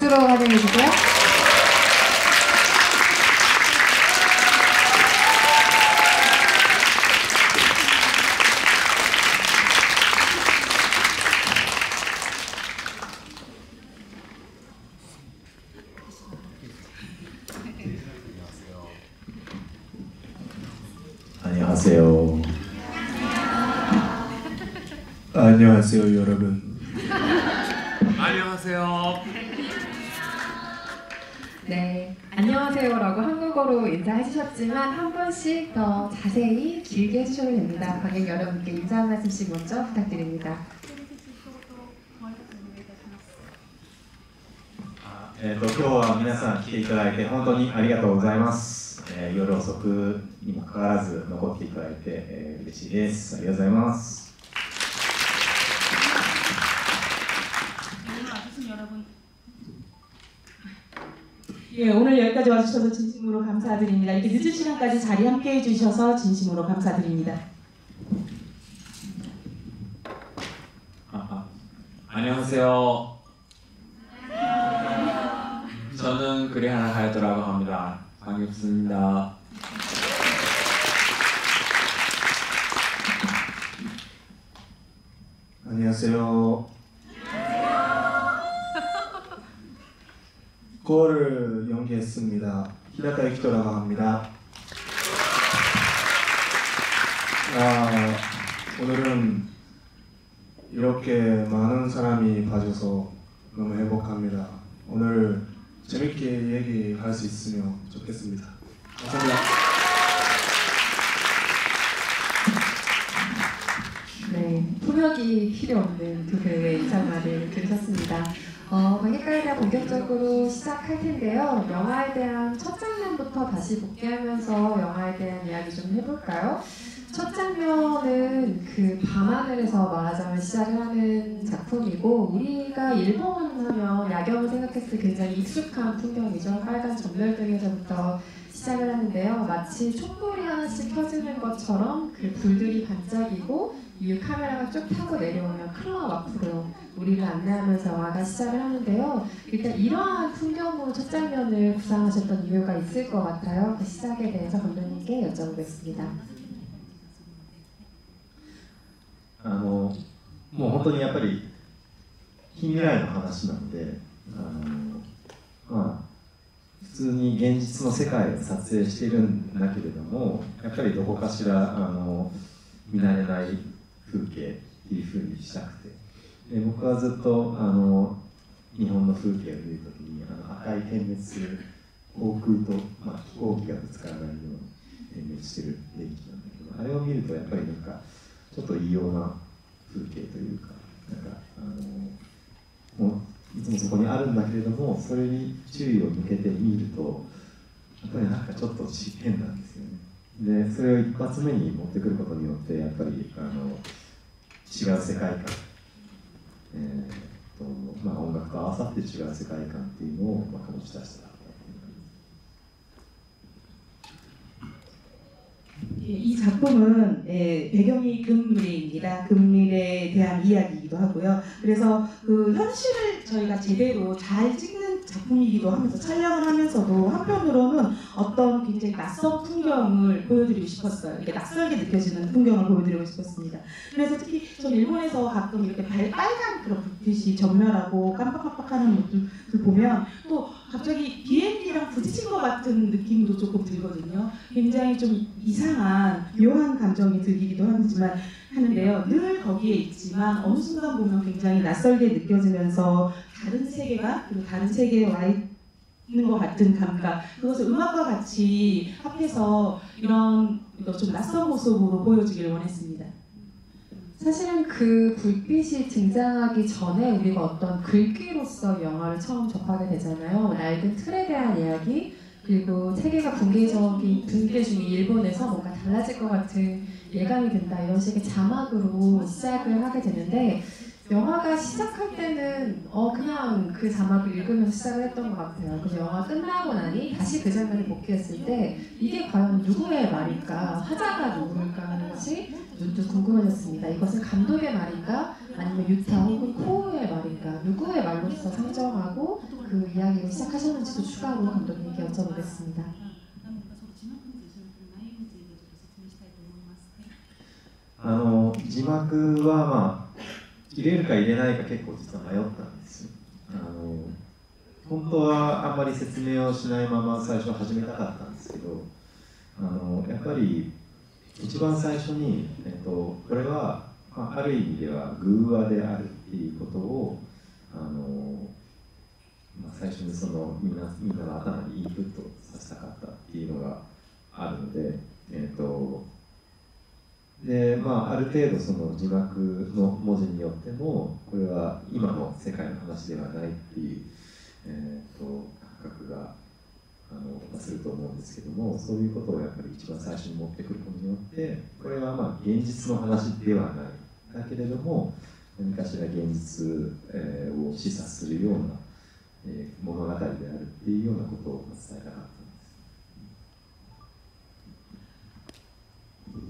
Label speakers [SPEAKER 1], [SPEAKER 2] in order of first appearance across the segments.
[SPEAKER 1] 박수로 환영해 주세요.
[SPEAKER 2] 안녕하세요. 안녕하세요, 여러분.
[SPEAKER 3] 안녕하세요.
[SPEAKER 1] 네, 안녕하세요라고 한국어로 인사해주셨지만 한 번씩 더 자세히 길게 해주셔도 됩니다. 관객 여러분께 인사 한 말씀씩 먼저 부탁드립니다.
[SPEAKER 2] 今日は皆さん来ていただいて本当にありがとうございます。夜遅くにもかかわらず残っていただいて、嬉しいです。ありがとうございます。
[SPEAKER 4] 예, 오늘 여기까지 와주셔서 진심으로 감사드립니다. 이렇게 늦은 시간까지 자리 함께 해주셔서 진심으로 감사드립니다.
[SPEAKER 3] 안녕하세요. 저는 그리하나 하야토라고 합니다. 반갑습니다.
[SPEAKER 2] 안녕하세요. 고어를 연기했습니다. 히라타 유키토라고 합니다. 오늘은 이렇게 많은 사람이 봐줘서 너무 행복합니다. 오늘 재밌게 얘기할 수 있으면 좋겠습니다. 감사합니다.
[SPEAKER 1] 네, 통역이 필요 없는 두 배우의 인사말을 들으셨습니다. 관객과에 대한 본격적으로 시작할 텐데요. 영화에 대한 첫 장면부터 다시 복귀하면서 영화에 대한 이야기 좀 해볼까요? 첫 장면은 그 밤하늘에서 말하자면 시작을 하는 작품이고, 우리가 일본 하면 야경을 생각했을 때 굉장히 익숙한 풍경이죠. 빨간 전멸등에서부터 시작을 하는데요. 마치 촛불이 하나씩 켜지는 것처럼 그 불들이 반짝이고 이후 카메라가 쭉 타고 내려오면 클럽 앞으로 우리를 안내하면서 영화가 시작을 하는데요. 일단 이러한 풍경으로 첫 장면을 구상하셨던 이유가 있을 것 같아요. 그 시작에 대해서 감독님께 여쭤보겠습니다.
[SPEAKER 2] もう本当にやっぱり近未来の話なので、普通に現実の世界を撮影しているんだけれども、やっぱりどこかしら見慣れない風景っていう風にしたくて、で僕はずっと日本の風景を見るときに赤い点滅する航空と、飛行機がぶつからないように点滅してる電気なんだけど、あれを見るとやっぱりなんかちょっと異様な風景というか、もういつもそこにあるんだけれども、それに注意を向けて見るとやっぱりなんかちょっと変なんですよね。でそれを一発目に持ってくることによってやっぱり違う世界観、音楽と合わさって違う世界観っていうのを醸し出した。
[SPEAKER 4] 이 작품은 배경이 금밀입니다. 금밀에 대한 이야기이기도 하고요. 그래서 그 현실을 저희가 제대로 잘 찍는 작품이기도 하면서 촬영을 하면서도 한편으로는 어떤 굉장히 낯선 풍경을 보여드리고 싶었어요. 이렇게 낯설게 느껴지는 풍경을 보여드리고 싶었습니다. 그래서 특히 전 일본에서 가끔 이렇게 빨간 그런 불빛이 전멸하고 깜빡깜빡하는 것들 보면 또 갑자기 비행기랑 부딪힌 것 같은 느낌도 조금 들거든요. 굉장히 좀 이상한 묘한 감정이 들기도 하는데요. 늘 거기에 있지만 어느 순간 보면 굉장히 낯설게 느껴지면서 다른 세계가 그리고 다른 세계에 와 있는 것 같은 감각, 그것을 음악과 같이 합해서 이런 좀 낯선 모습으로 보여주기를 원했습니다.
[SPEAKER 1] 사실은 그 불빛이 등장하기 전에 우리가 어떤 글귀로서 영화를 처음 접하게 되잖아요. 낡은 틀에 대한 이야기, 그리고 세계가 붕괴 중인 일본에서 뭔가 달라질 것 같은 예감이 든다, 이런 식의 자막으로 시작을 하게 되는데, 영화가 시작할 때는 그냥 그 자막을 읽으면서 시작을 했던 것 같아요. 근데 영화 끝나고 나니 다시 그 장면을 복귀했을 때 이게 과연 누구의 말일까, 화자가 누구일까 하는 것이 문득 궁금해졌습니다. 이것은 감독의 말인가 아니면 유타 혹은 코우의 말인가, 누구의 말로서 상정하고 그 이야기를 시작하셨는지도 추가로 감독님께 여쭤보겠습니다.
[SPEAKER 2] 字幕はまあ入れるか入れないか結構実は迷ったんですよ。本当はあんまり説明をしないまま最初始めたかったんですけど、やっぱり一番最初に、これは、まあ、ある意味では偶話であるっていうことをまあ、最初にそのみんなの頭にインプットさせたかったっていうのがあるので、でまあ、ある程度その字幕の文字によってもこれは今の世界の話ではないっていう、感覚がすると思うんですけども、そういうことをやっぱり一番最初に持ってくることによってこれはまあ現実の話ではないだけれども何かしら現実、を示唆するような、物語であるっていうようなことを伝えたかった。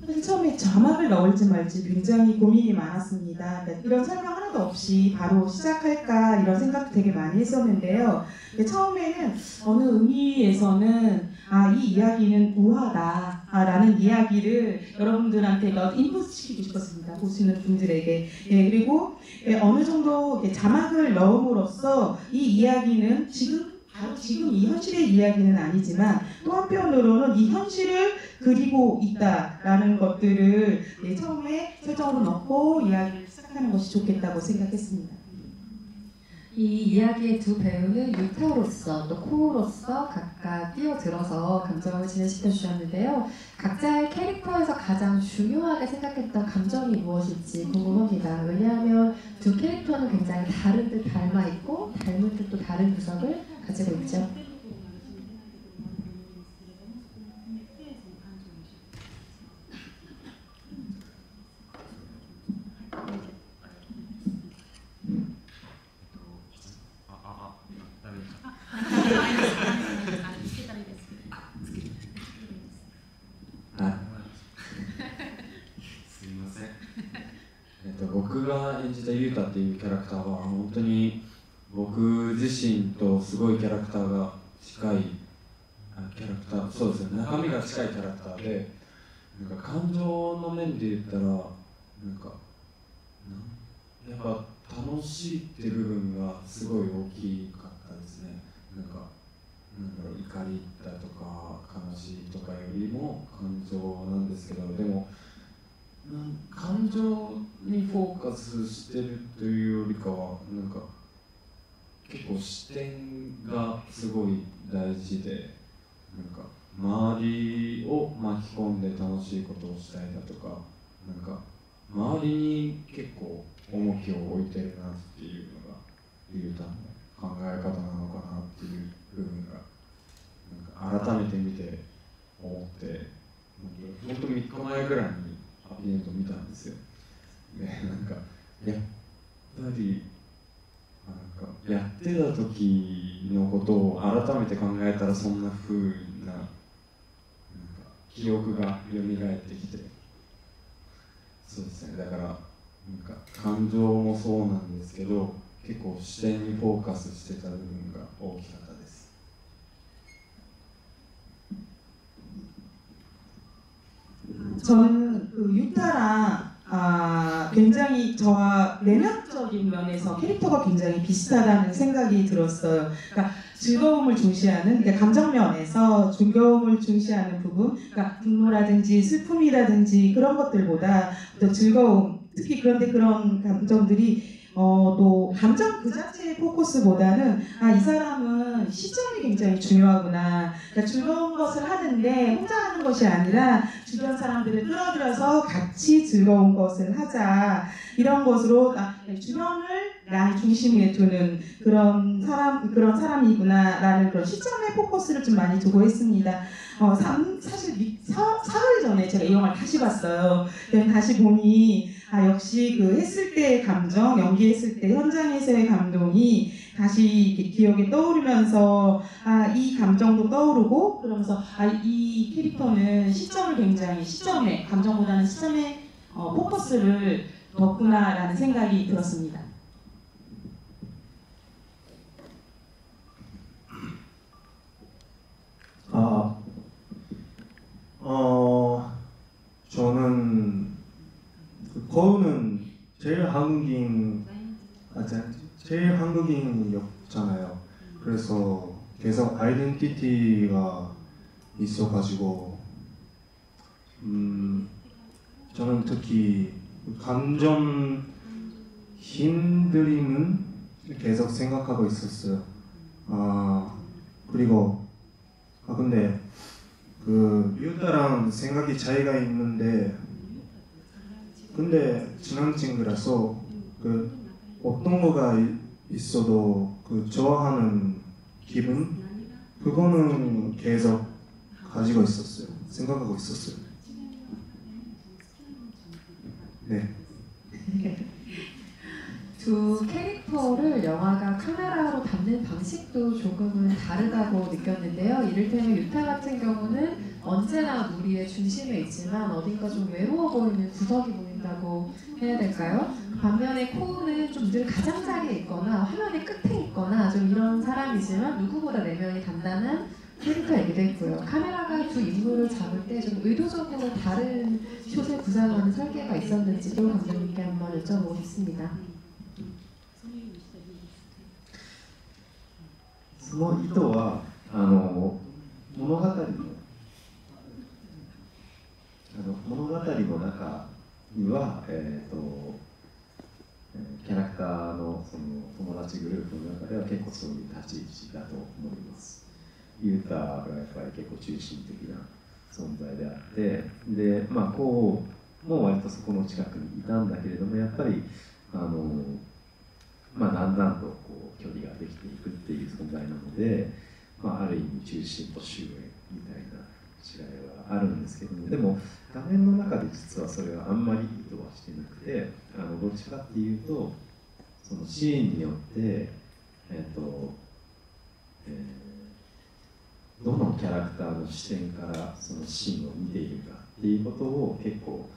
[SPEAKER 4] 사실 처음에 자막을 넣을지 말지 굉장히 고민이 많았습니다. 그러니까 이런 설명 하나도 없이 바로 시작할까 이런 생각도 되게 많이 했었는데요. 처음에는 어느 의미에서는 이 이야기는 우화다라는 이야기를 여러분들한테 인풋 시키고 싶었습니다. 보시는 분들에게. 그리고 어느 정도 자막을 넣음으로써 이 이야기는 바로 지금 이 현실의 이야기는 아니지만 또 한편으로는 이 현실을 그리고 있다라는 것들을 처음에 설정으로 넣고 이야기를 시작하는 것이 좋겠다고 생각했습니다.
[SPEAKER 1] 이 이야기의 두 배우는 유타로서 또 코우로서 각각 뛰어들어서 감정을 진행시켜 주셨는데요. 각자의 캐릭터에서 가장 중요하게 생각했던 감정이 무엇일지 궁금합니다. 왜냐하면 두 캐릭터는 굉장히 다른 듯 닮아 있고 닮은 듯 또 다른 구석을 가지고 있죠.
[SPEAKER 3] 네. 僕が演じたユータっていうキャラクターは本当に僕自身とすごいキャラクターが近いキャラクター、そうですね、中身が近いキャラクターで、なんか感情の面で言ったらなんかやっぱ楽しいって部分がすごい大きかったですね。なんだろう、怒りだとか悲しいとかよりも感情なんですけど、でも感情にフォーカスしてるというよりかはなんか結構視点がすごい大事で、なんか周りを巻き込んで楽しいことをしたいだとか、なんか周りに結構重きを置いてるなっていうのがユータの考え方なのかなっていう部分がなんか改めて見て思って、本当3日前ぐらいにアピールと見たんですよ。でなんかやっぱりなんかやってた時のことを改めて考えたらそんな風な、なんか記憶が蘇ってきて、そうですね、だからなんか感情もそうなんですけど結構視点にフォーカスしてた部分が大きかったです。
[SPEAKER 4] 저는 그 유타랑 굉장히 저와 내면적인 면에서 캐릭터가 굉장히 비슷하다는 생각이 들었어요. 그러니까 즐거움을 중시하는, 그러니까 감정 면에서 즐거움을 중시하는 부분, 그러니까 분노라든지 슬픔이라든지 그런 것들보다 또 즐거움, 특히 그런데 그런 감정들이 또 감정 그 자체의 포커스보다는 이 사람은 시점이 굉장히 중요하구나. 그러니까 즐거운 것을 하는데 혼자 하는 것이 아니라 주변 사람들을 끌어들여서 같이 즐거운 것을 하자. 이런 것으로 주변을 나의 중심에 두는 그런 사람이구나라는 그런 시점에 포커스를 좀 많이 두고 했습니다. 사실 사흘 전에 제가 이 영화를 다시 봤어요. 다시 보니 역시 그 했을 때의 감정, 연기했을 때 현장에서의 감동이 다시 이렇게 기억에 떠오르면서 이 감정도 떠오르고 그러면서 이 캐릭터는 시점에 감정보다는 시점에 포커스를 뒀구나라는 생각이 들었습니다.
[SPEAKER 2] 저는 거우는 제일 한국인이었잖아요. 그래서 계속 아이덴티티가 있어가지고 저는 특히 감정 힘듦은 계속 생각하고 있었어요. 그리고 근데 그 유타랑 생각이 차이가 있는데 근데 친한 친구라서 그 어떤 거가 있어도 그 좋아하는 기분 그거는 계속 가지고 있었어요. 생각하고 있었어요. 네.
[SPEAKER 1] 두 캐릭터를 영화가 카메라로 담는 방식도 조금은 다르다고 느꼈는데요. 이를테면 유타 같은 경우는 언제나 무리의 중심에 있지만 어딘가 좀 외로워 보이는 구석이 보인다고 해야 될까요? 반면에 코우는 좀 늘 가장자리에 있거나 화면의 끝에 있거나 좀 이런 사람이지만 누구보다 내면이 단단한 캐릭터이기도 했고요. 카메라가 두 인물을 잡을 때 좀 의도적으로 다른 숏을 구상하는 설계가 있었는지도 감독님께 한번 여쭤보고 싶습니다.
[SPEAKER 2] その意図は物語の中には、キャラクターのその友達グループの中では結構そういう立ち位置だと思います。ユータがやっぱり結構中心的な存在であって、で、こうも割とそこの近くにいたんだけれども、やっぱりだんだんとこう距離ができていくっていう存在なので、ある意味中心と周囲みたいな違いはあるんですけども、でも画面の中で実はそれはあんまり意図はしてなくて、どっちかっていうとそのシーンによってどのキャラクターの視点からそのシーンを見ているかっていうことを結構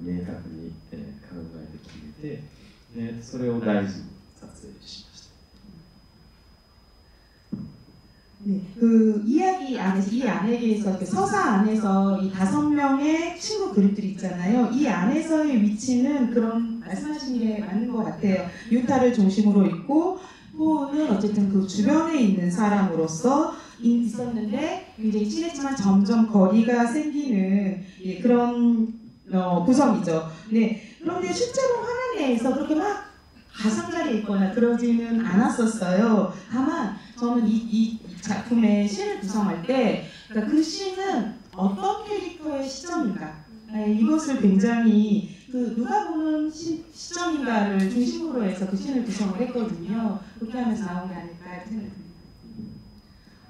[SPEAKER 2] 明確に考えて決めて、それを大事に撮影しました。
[SPEAKER 4] 네, 그 이야기 안에서 이 안에서 그 서사 안에서 이 5명의 친구 그룹들이 있잖아요. 이 안에서의 위치는 그런 말씀하신 게 맞는 것 같아요. 유타를 중심으로 있고 포는 어쨌든 그 주변에 있는 사람으로서 있었는데 굉장히 친했지만 점점 거리가 생기는 그런 구성이죠. 네, 그런데 실제로 화면 내에서 그렇게 막 가상자리에 있거나 그러지는 않았었어요. 다만 저는 이 작품의 씬을 구성할 때 그러니까 그 씬은 어떤 캐릭터의 시점인가 이것을 굉장히 그 누가 보는 시점인가를 중심으로 해서 그 씬을 구성을 했거든요. 그렇게 하면서 나온 게 아닐까 생각합니다.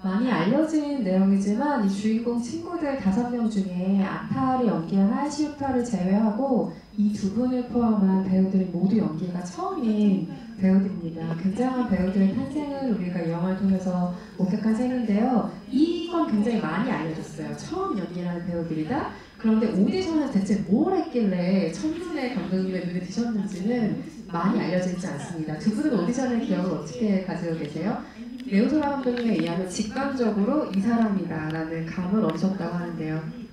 [SPEAKER 1] 많이 알려진 내용이지만 이 주인공 친구들 5명 중에 아타를 연기한 하야시유타를 제외하고 이 두 분을 포함한 배우들이 모두 연기가 처음인 배우들입니다. 굉장한 배우들의 탄생을 우리가 이 영화를 통해서 목격한 셈인데요. 이건 굉장히 많이 알려졌어요. 처음 연기하는 배우들이다? 그런데 오디션에서 대체 뭘 했길래 첫눈에 감독님의 눈에 드셨는지는 많이 알려져 있지 않습니다. 두 분은 오디션의 기억을 어떻게 가지고 계세요? 네오소라 감독님에 의하면 직관적으로 이 사람이다 라는 감을 얻으셨다고 하는데요.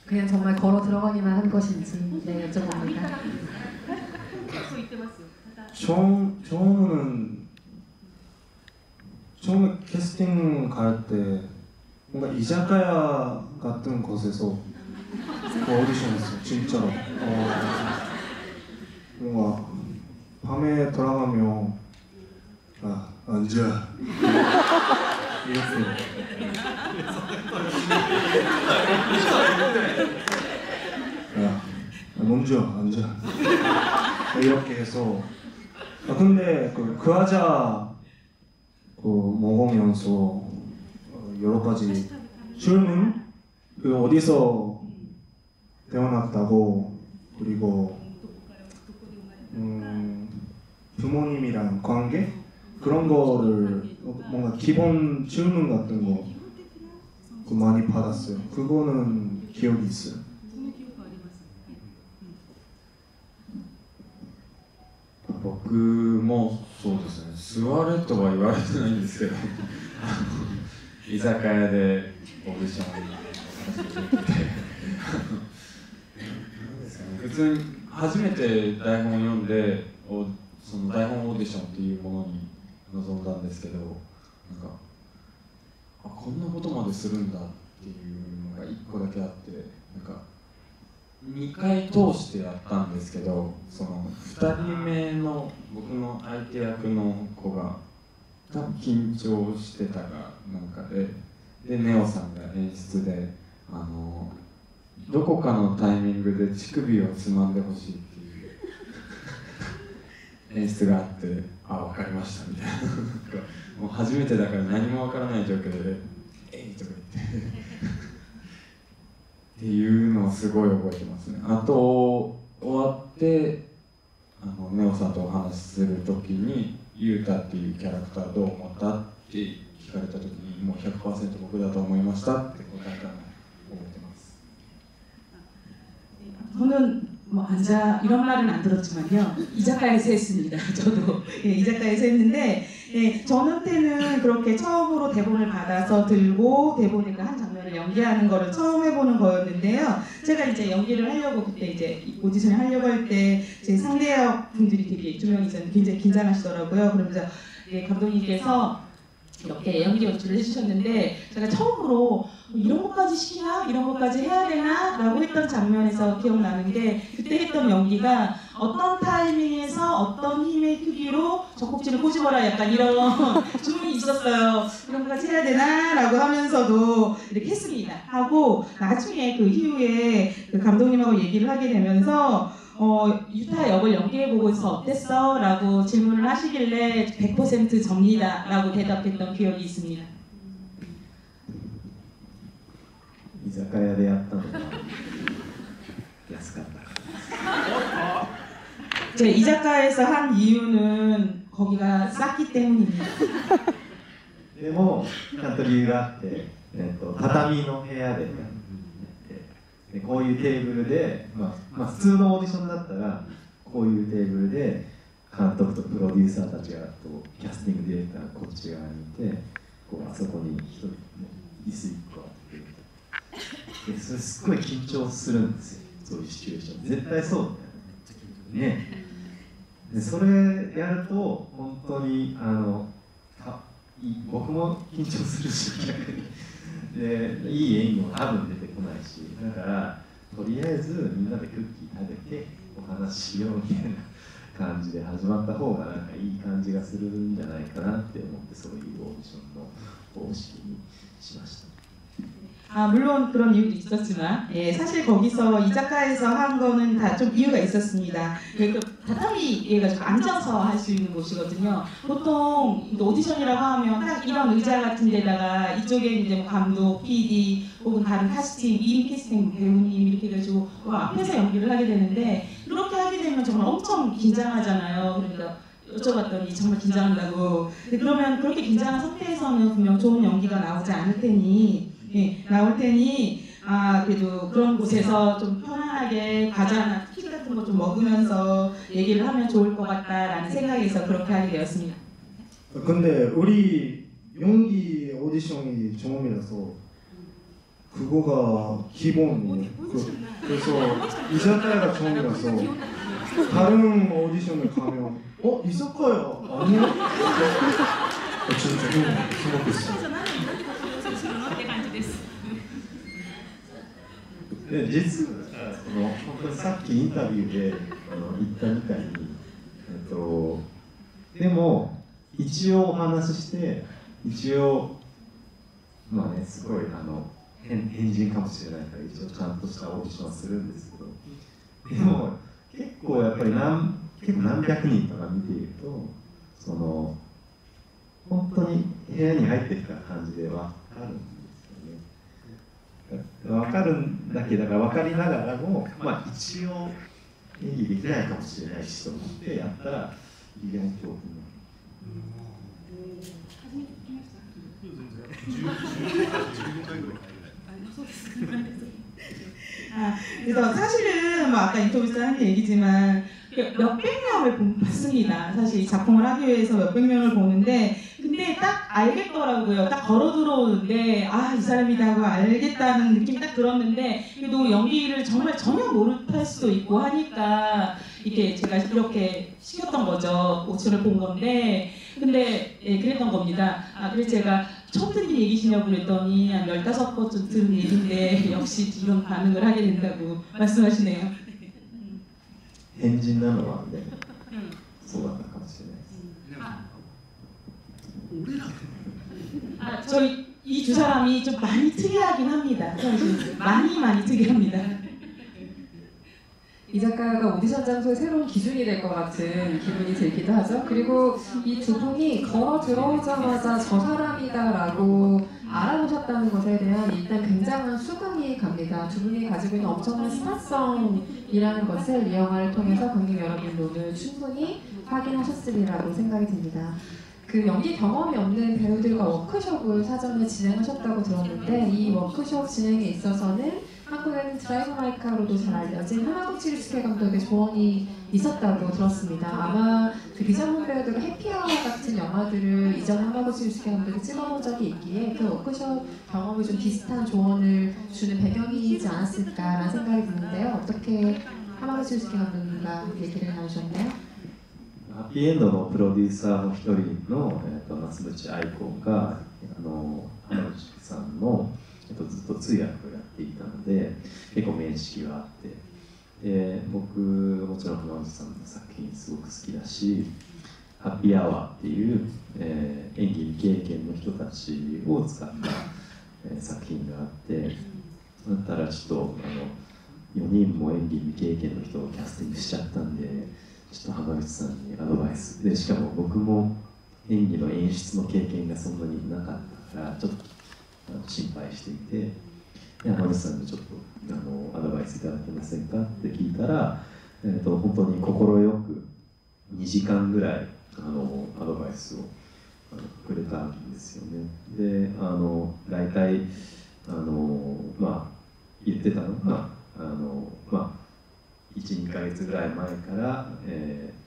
[SPEAKER 1] 그냥 정말 걸어 들어가기만 한 것인지 여쭤봅니다.
[SPEAKER 2] 처음에 캐스팅 갈 때 뭔가 이자카야 같은 곳에서 오디션했어요. 진짜로. 뭔가 밤에 돌아가면 앉아 이랬어요.
[SPEAKER 5] 먼저 앉아. 이렇게 해서 근데 그 과자 먹으면서 여러 가지 질문 어디서 태어났다고 그리고 부모님이랑 관계 그런 거를 뭔가 기본 질문 같은 거 많이 받았어요. 그거는 기억이 있어요.
[SPEAKER 3] 僕もそうですね、座れとは言われてないんですけど居酒屋でオーディションさせていただいてなんですかね、普通に初めて台本を読んでその台本オーディションっていうものに臨んだんですけど、なんかこんなことまでするんだっていうのが1個だけあって、なんか2回通してやったんですけど、その2人目の僕の相手役の子が多分緊張してたかなんかでネオさんが演出でどこかのタイミングで乳首をつまんでほしいっていう演出があって、分かりましたみたいなもう初めてだから何も分からない状況で「えい!」とか言ってっていうのをすごい覚えてますね。あと終わってネオさんとお話しするときにユータっていうキャラクターどう思ったって聞かれたときにもう 100% 僕だと思いましたって答えたのを覚えてます。
[SPEAKER 4] 저는 뭐 앉아 이런 말은 안 들었지만요, 이자카야에서 했습니다. 저도 이자카야에서 했는데 저한테는 그렇게 처음으로 대본을 받아서 들고 대본에 한 장면을 연기하는 거를 처음 해보는 거였는데요. 제가 이제 연기를 하려고 그때 이제 오디션을 하려고 할 때 제 상대역 분들이 되게 두 명 있었는데 굉장히 긴장하시더라고요. 그러면서 감독님께서 이렇게 연기 연출을 해주셨는데 제가 처음으로 이런 것까지 시키나? 이런 것까지 해야 되나? 라고 했던 장면에서 기억나는 게 그때 했던 연기가 어떤 타이밍에서 어떤 힘의 크기로 젖꼭지를 꼬집어라 약간 이런 주문이 있었어요. 이런 것까지 해야 되나? 라고 하면서도 이렇게 했습니다. 하고 나중에 그 이후에 그 감독님하고 얘기를 하게 되면서 유타 역을 연기해보고서 어땠어? 라고 질문을 하시길래 100% 접니다 라고 대답했던 기억이 있습니다.
[SPEAKER 2] 居酒屋でやったのが安かったから
[SPEAKER 4] 제 이자카야에서 한 이유는 거기가 쌌기 때문입니다.
[SPEAKER 2] でもちゃんと理由があって、畳の部屋でやってでこういうテーブルで、普通のオーディションだったらこういうテーブルで監督とプロデューサーたちがキャスティングディレクターがこっち側にいてあそこに一人椅子1個あってでそれすっごい緊張するんですよ、そういうシチュエーション絶対そうだよね。でそれやると本当に僕も緊張するし逆にでいい演技も多分出てこないし、だからとりあえずみんなでクッキー食べてお話ししようみたいな感じで始まった方がなんかいい感じがするんじゃないかなって思ってそういうオーディションの方式にしました。
[SPEAKER 4] 물론 그런 이유도 있었지만 사실 거기서 이자카야에서 한 거는 다 좀 이유가 있었습니다. 그 다타미에 가지고 앉아서 할 수 있는 곳이거든요. 보통 오디션이라고 하면 딱 이런 의자 같은 데다가 이쪽에 이제 뭐 감독, PD 혹은 다른 캐스팅, 2인 캐스팅 배우님 이렇게 해가지고 앞에서 연기를 하게 되는데 그렇게 하게 되면 정말 엄청 긴장하잖아요. 그러니까 여쭤봤더니 정말 긴장한다고. 그러면 그렇게 긴장한 상태에서는 분명 좋은 연기가 나오지 않을 테니 그래도 그런 곳에서 좀 편안하게 과자나 쿠키 같은 거 좀 먹으면서 얘기를 하면 좋을 것 같다라는 생각에서 그렇게 하게 되었습니다.
[SPEAKER 5] 근데 우리 연기 오디션이 처음이라서 그거가 기본이에요. 그래서 이자카야가 처음이라서 다른 오디션을 가면 이자카야 아니야? 진짜 생각했어요.
[SPEAKER 2] で実は本当にさっきインタビューで言ったみたいに、でも一応お話しして一応すごい変人かもしれないから一応ちゃんとしたオーディションはするんですけど、でも結構やっぱり何百人とか見ているとその本当に部屋に入ってきた感じで分かるんですよね。分かるんだけど、だから分かりながらも、まあ、一応演技できないかもしれないしと思ってやったら意外と
[SPEAKER 4] 그래서 사실은 뭐 아까 인터뷰에서 한 얘기지만 몇백 명을 봤습니다. 사실 이 작품을 하기 위해서 몇백 명을 보는데 근데 딱 알겠더라고요. 딱 걸어 들어오는데 이 사람이다 하고 알겠다는 느낌이 딱 들었는데 그래도 연기를 정말 전혀 못할 수도 있고 하니까 이게 제가 이렇게 시켰던 거죠. 오디션을 본 건데 근데 그랬던 겁니다. 그래서 제가 처음 들은 얘기시냐고 그랬더니 한 15번쯤 들은 얘기인데 역시 이런 반응을 하게 된다고 말씀하시네요.
[SPEAKER 2] 変人なのはね、そうだったかもしれないです。
[SPEAKER 4] 저희 이 두 사람이 좀 많이 특이하긴 합니다. 사실 많이 특이합니다.
[SPEAKER 1] 이 작가가 오디션 장소의 새로운 기준이 될 것 같은 기분이 들기도 하죠. 그리고 이 두 분이 걸어 들어오자마자 저 사람이다라고 알아보셨다는 것에 대한 일단 굉장한 수긍이 갑니다. 두 분이 가지고 있는 엄청난 스타성이라는 것을 이 영화를 통해서 관객 여러분도 오늘 충분히 확인하셨으리라고 생각이 듭니다. 그 연기 경험이 없는 배우들과 워크숍을 사전에 진행하셨다고 들었는데 이 워크숍 진행에 있어서는 한국에는 드라이브 마이카로도 잘 알려진 하마구치 류스케 감독의 조언이 있었다고 들었습니다. 아마 그 비전문 배우들과 해피아워 같은 영화들을 이전 하마구치 류스케 감독이 찍어본 적이 있기에 그 워크숍 경험이 좀 비슷한 조언을 주는 배경이지 않았을까라는 생각이 드는데요. 어떻게 하마구치 류스케 감독님과 얘기를 나누셨나요?
[SPEAKER 2] ハッピーエンドのプロデューサーの一人の、松渕愛子が浜口さんの、ずっと通訳をやっていたので結構面識があってで僕もちろん浜口さんの作品すごく好きだしハッピーアワーっていう、演技未経験の人たちを使った、作品があってだったらちょっと4人も演技未経験の人をキャスティングしちゃったんでちょっと浜口さんにアドバイスでしかも僕も演技の演出の経験がそんなになかったからちょっと心配していて浜口さんにちょっとアドバイスいただけませんかって聞いたら、本当に快く2時間ぐらいアドバイスをくれたんですよね。で大体まあ言ってたのが1、2ヶ月ぐらい前から、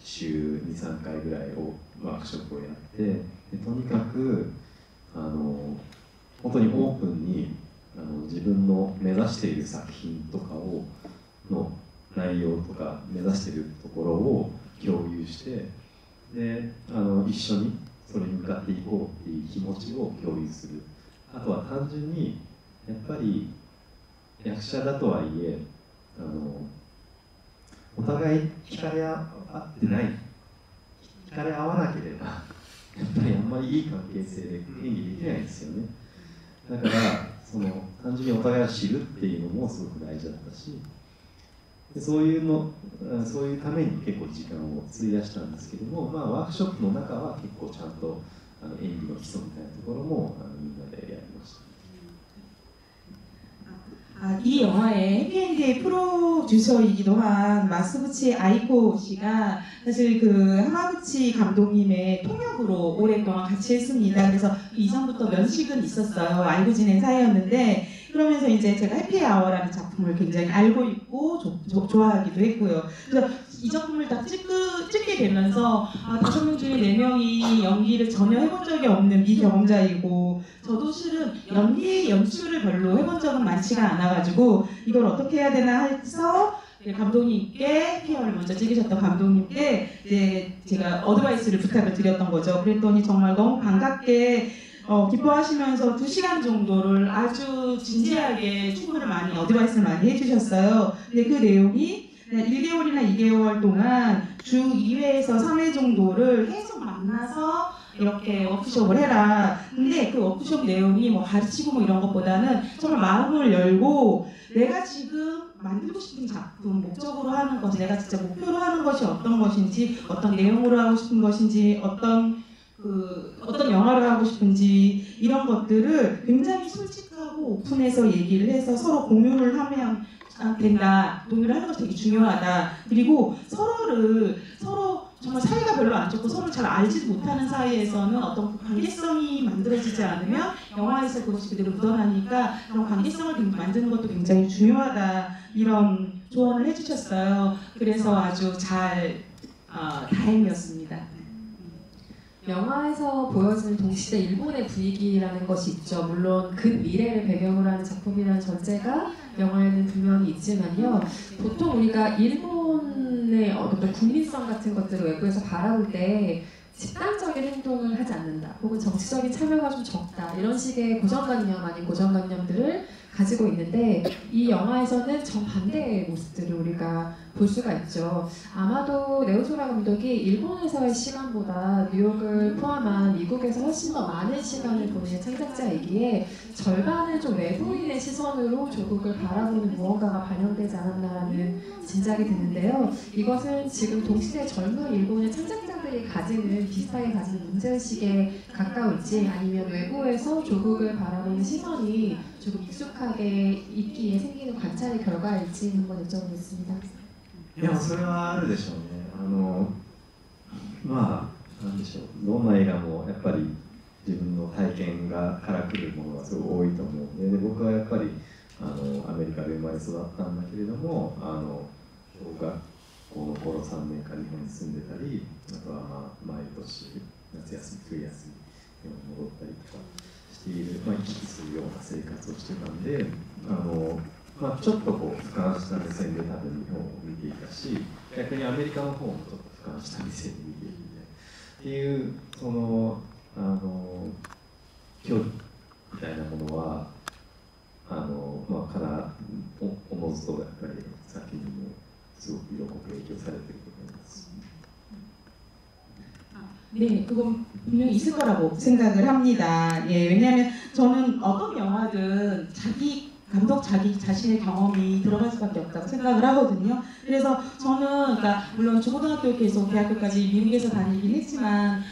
[SPEAKER 2] 週2、3回ぐらいワークショップをやってでとにかく本当にオープンに自分の目指している作品とかの内容とか目指しているところを共有してで一緒にそれに向かっていこうっていう気持ちを共有する。あとは単純にやっぱり役者だとはいえお互い惹かれ合ってない惹かれ合わなければやっぱりあんまりいい関係性で演技できないですよね。だから単純にお互いを知るっていうのもすごく大事だったしでそういうために結構時間を費やしたんですけども、ワークショップの中は結構ちゃんと演技の基礎みたいなところもみんなでやりました。
[SPEAKER 4] 이 영화의 해피엔드의 프로듀서이기도 한 마스부치 아이코 씨가 사실 그 하마구치 감독님의 통역으로 오랫동안 같이 했습니다. 그래서 이전부터 면식은 있었어요. 알고 지낸 사이였는데 그러면서 이제 제가 해피아워라는 작품을 굉장히 알고 있고 좋아하기도 했고요. 그래서 이 작품을 딱 찍게 되면서 5명 중에 4명이 연기를 전혀 해본 적이 없는 미경험자이고 저도 실은 연출을 별로 해본 적은 많지가 않아가지고 이걸 어떻게 해야 되나 해서 감독님께 피어를 먼저 찍으셨던 감독님께 이제 제가 어드바이스를 부탁을 드렸던 거죠. 그랬더니 정말 너무 반갑게 기뻐하시면서 2시간 정도를 아주 진지하게 충고를 많이 어드바이스를 많이 해주셨어요. 근데 그 내용이 1개월이나 2개월 동안 주 2회에서 3회 정도를 계속 만나서 이렇게 워크숍을 해라. 근데 그 워크숍 내용이 뭐 가르치고 뭐 이런 것보다는 정말 마음을 열고 내가 지금 만들고 싶은 작품, 목적으로 하는 것, 내가 진짜 목표로 하는 것이 어떤 것인지, 어떤 내용으로 하고 싶은 것인지, 어떤 영화를 하고 싶은지 이런 것들을 굉장히 솔직하고 오픈해서 얘기를 해서 서로 공유를 하면 된다. 공유를 하는 것이 되게 중요하다. 그리고 서로 정말 사이가 별로 안 좋고 서로 잘 알지도 못하는 사이에서는 어떤 관계성이 만들어지지 않으면 영화에서 그것이 그대로 묻어나니까 그런 관계성을 만드는 것도 굉장히 중요하다. 이런 조언을 해주셨어요. 그래서 아주 다행이었습니다.
[SPEAKER 1] 영화에서 보여지는 동시대 일본의 분위기라는 것이 있죠. 물론 근미래를 배경으로 하는 작품이라는 전제가 영화에는 분명히 있지만요. 보통 우리가 일본의 어떤 국민성 같은 것들을 외부에서 바라볼 때 집단적인 행동을 하지 않는다. 혹은 정치적인 참여가 좀 적다. 이런 식의 고정관념 아닌 고정관념들을 가지고 있는데 이 영화에서는 정반대의 모습들을 우리가 볼 수가 있죠. 아마도 네오소라 감독이 일본에서의 시간보다 뉴욕을 포함한 미국에서 훨씬 더 많은 시간을 보낸 창작자이기에 절반은 좀 외부인의 시선으로 조국을 바라보는 무언가가 반영되지 않았나라는 짐작이 드는데요. 이것은 지금 동시대 젊은 일본의 창작자들이 비슷하게 가지는 문제의식에 가까울지 아니면 외부에서 조국을 바라보는 시선이 조금 익숙하게 있기에 생기는 관찰의 결과일지 한번 여쭤보겠습니다.
[SPEAKER 2] いや、それはあるでしょうね。まあ、なんでしょう。どんな映画もやっぱり自分の体験から来るものがすごい多いと思うので、僕はやっぱりアメリカで生まれ育ったんだけれども、小学校の頃3年間日本に住んでたり、あとは毎年夏休み、冬休みに戻ったりとかしている、行き来するような生活をしてたんで、ちょっとこう俯瞰した目線で多分日本を見ていたし、逆にアメリカの方もちょっと俯瞰した目線で見ていてっていうその距離みたいなものはからおのずとやっぱり先にもすごく色濃く影響されていると思います。
[SPEAKER 4] 네, 그건 분명히 있을 거라고 생각을 합니다. 예, 왜냐하면 저는 어떤 영화든 감독 자기 자신의 경험이 들어갈 수밖에 없다고 생각을 하거든요. 그래서 저는 물론 중고등학교 계속 대학교까지 미국에서 다니긴 했지만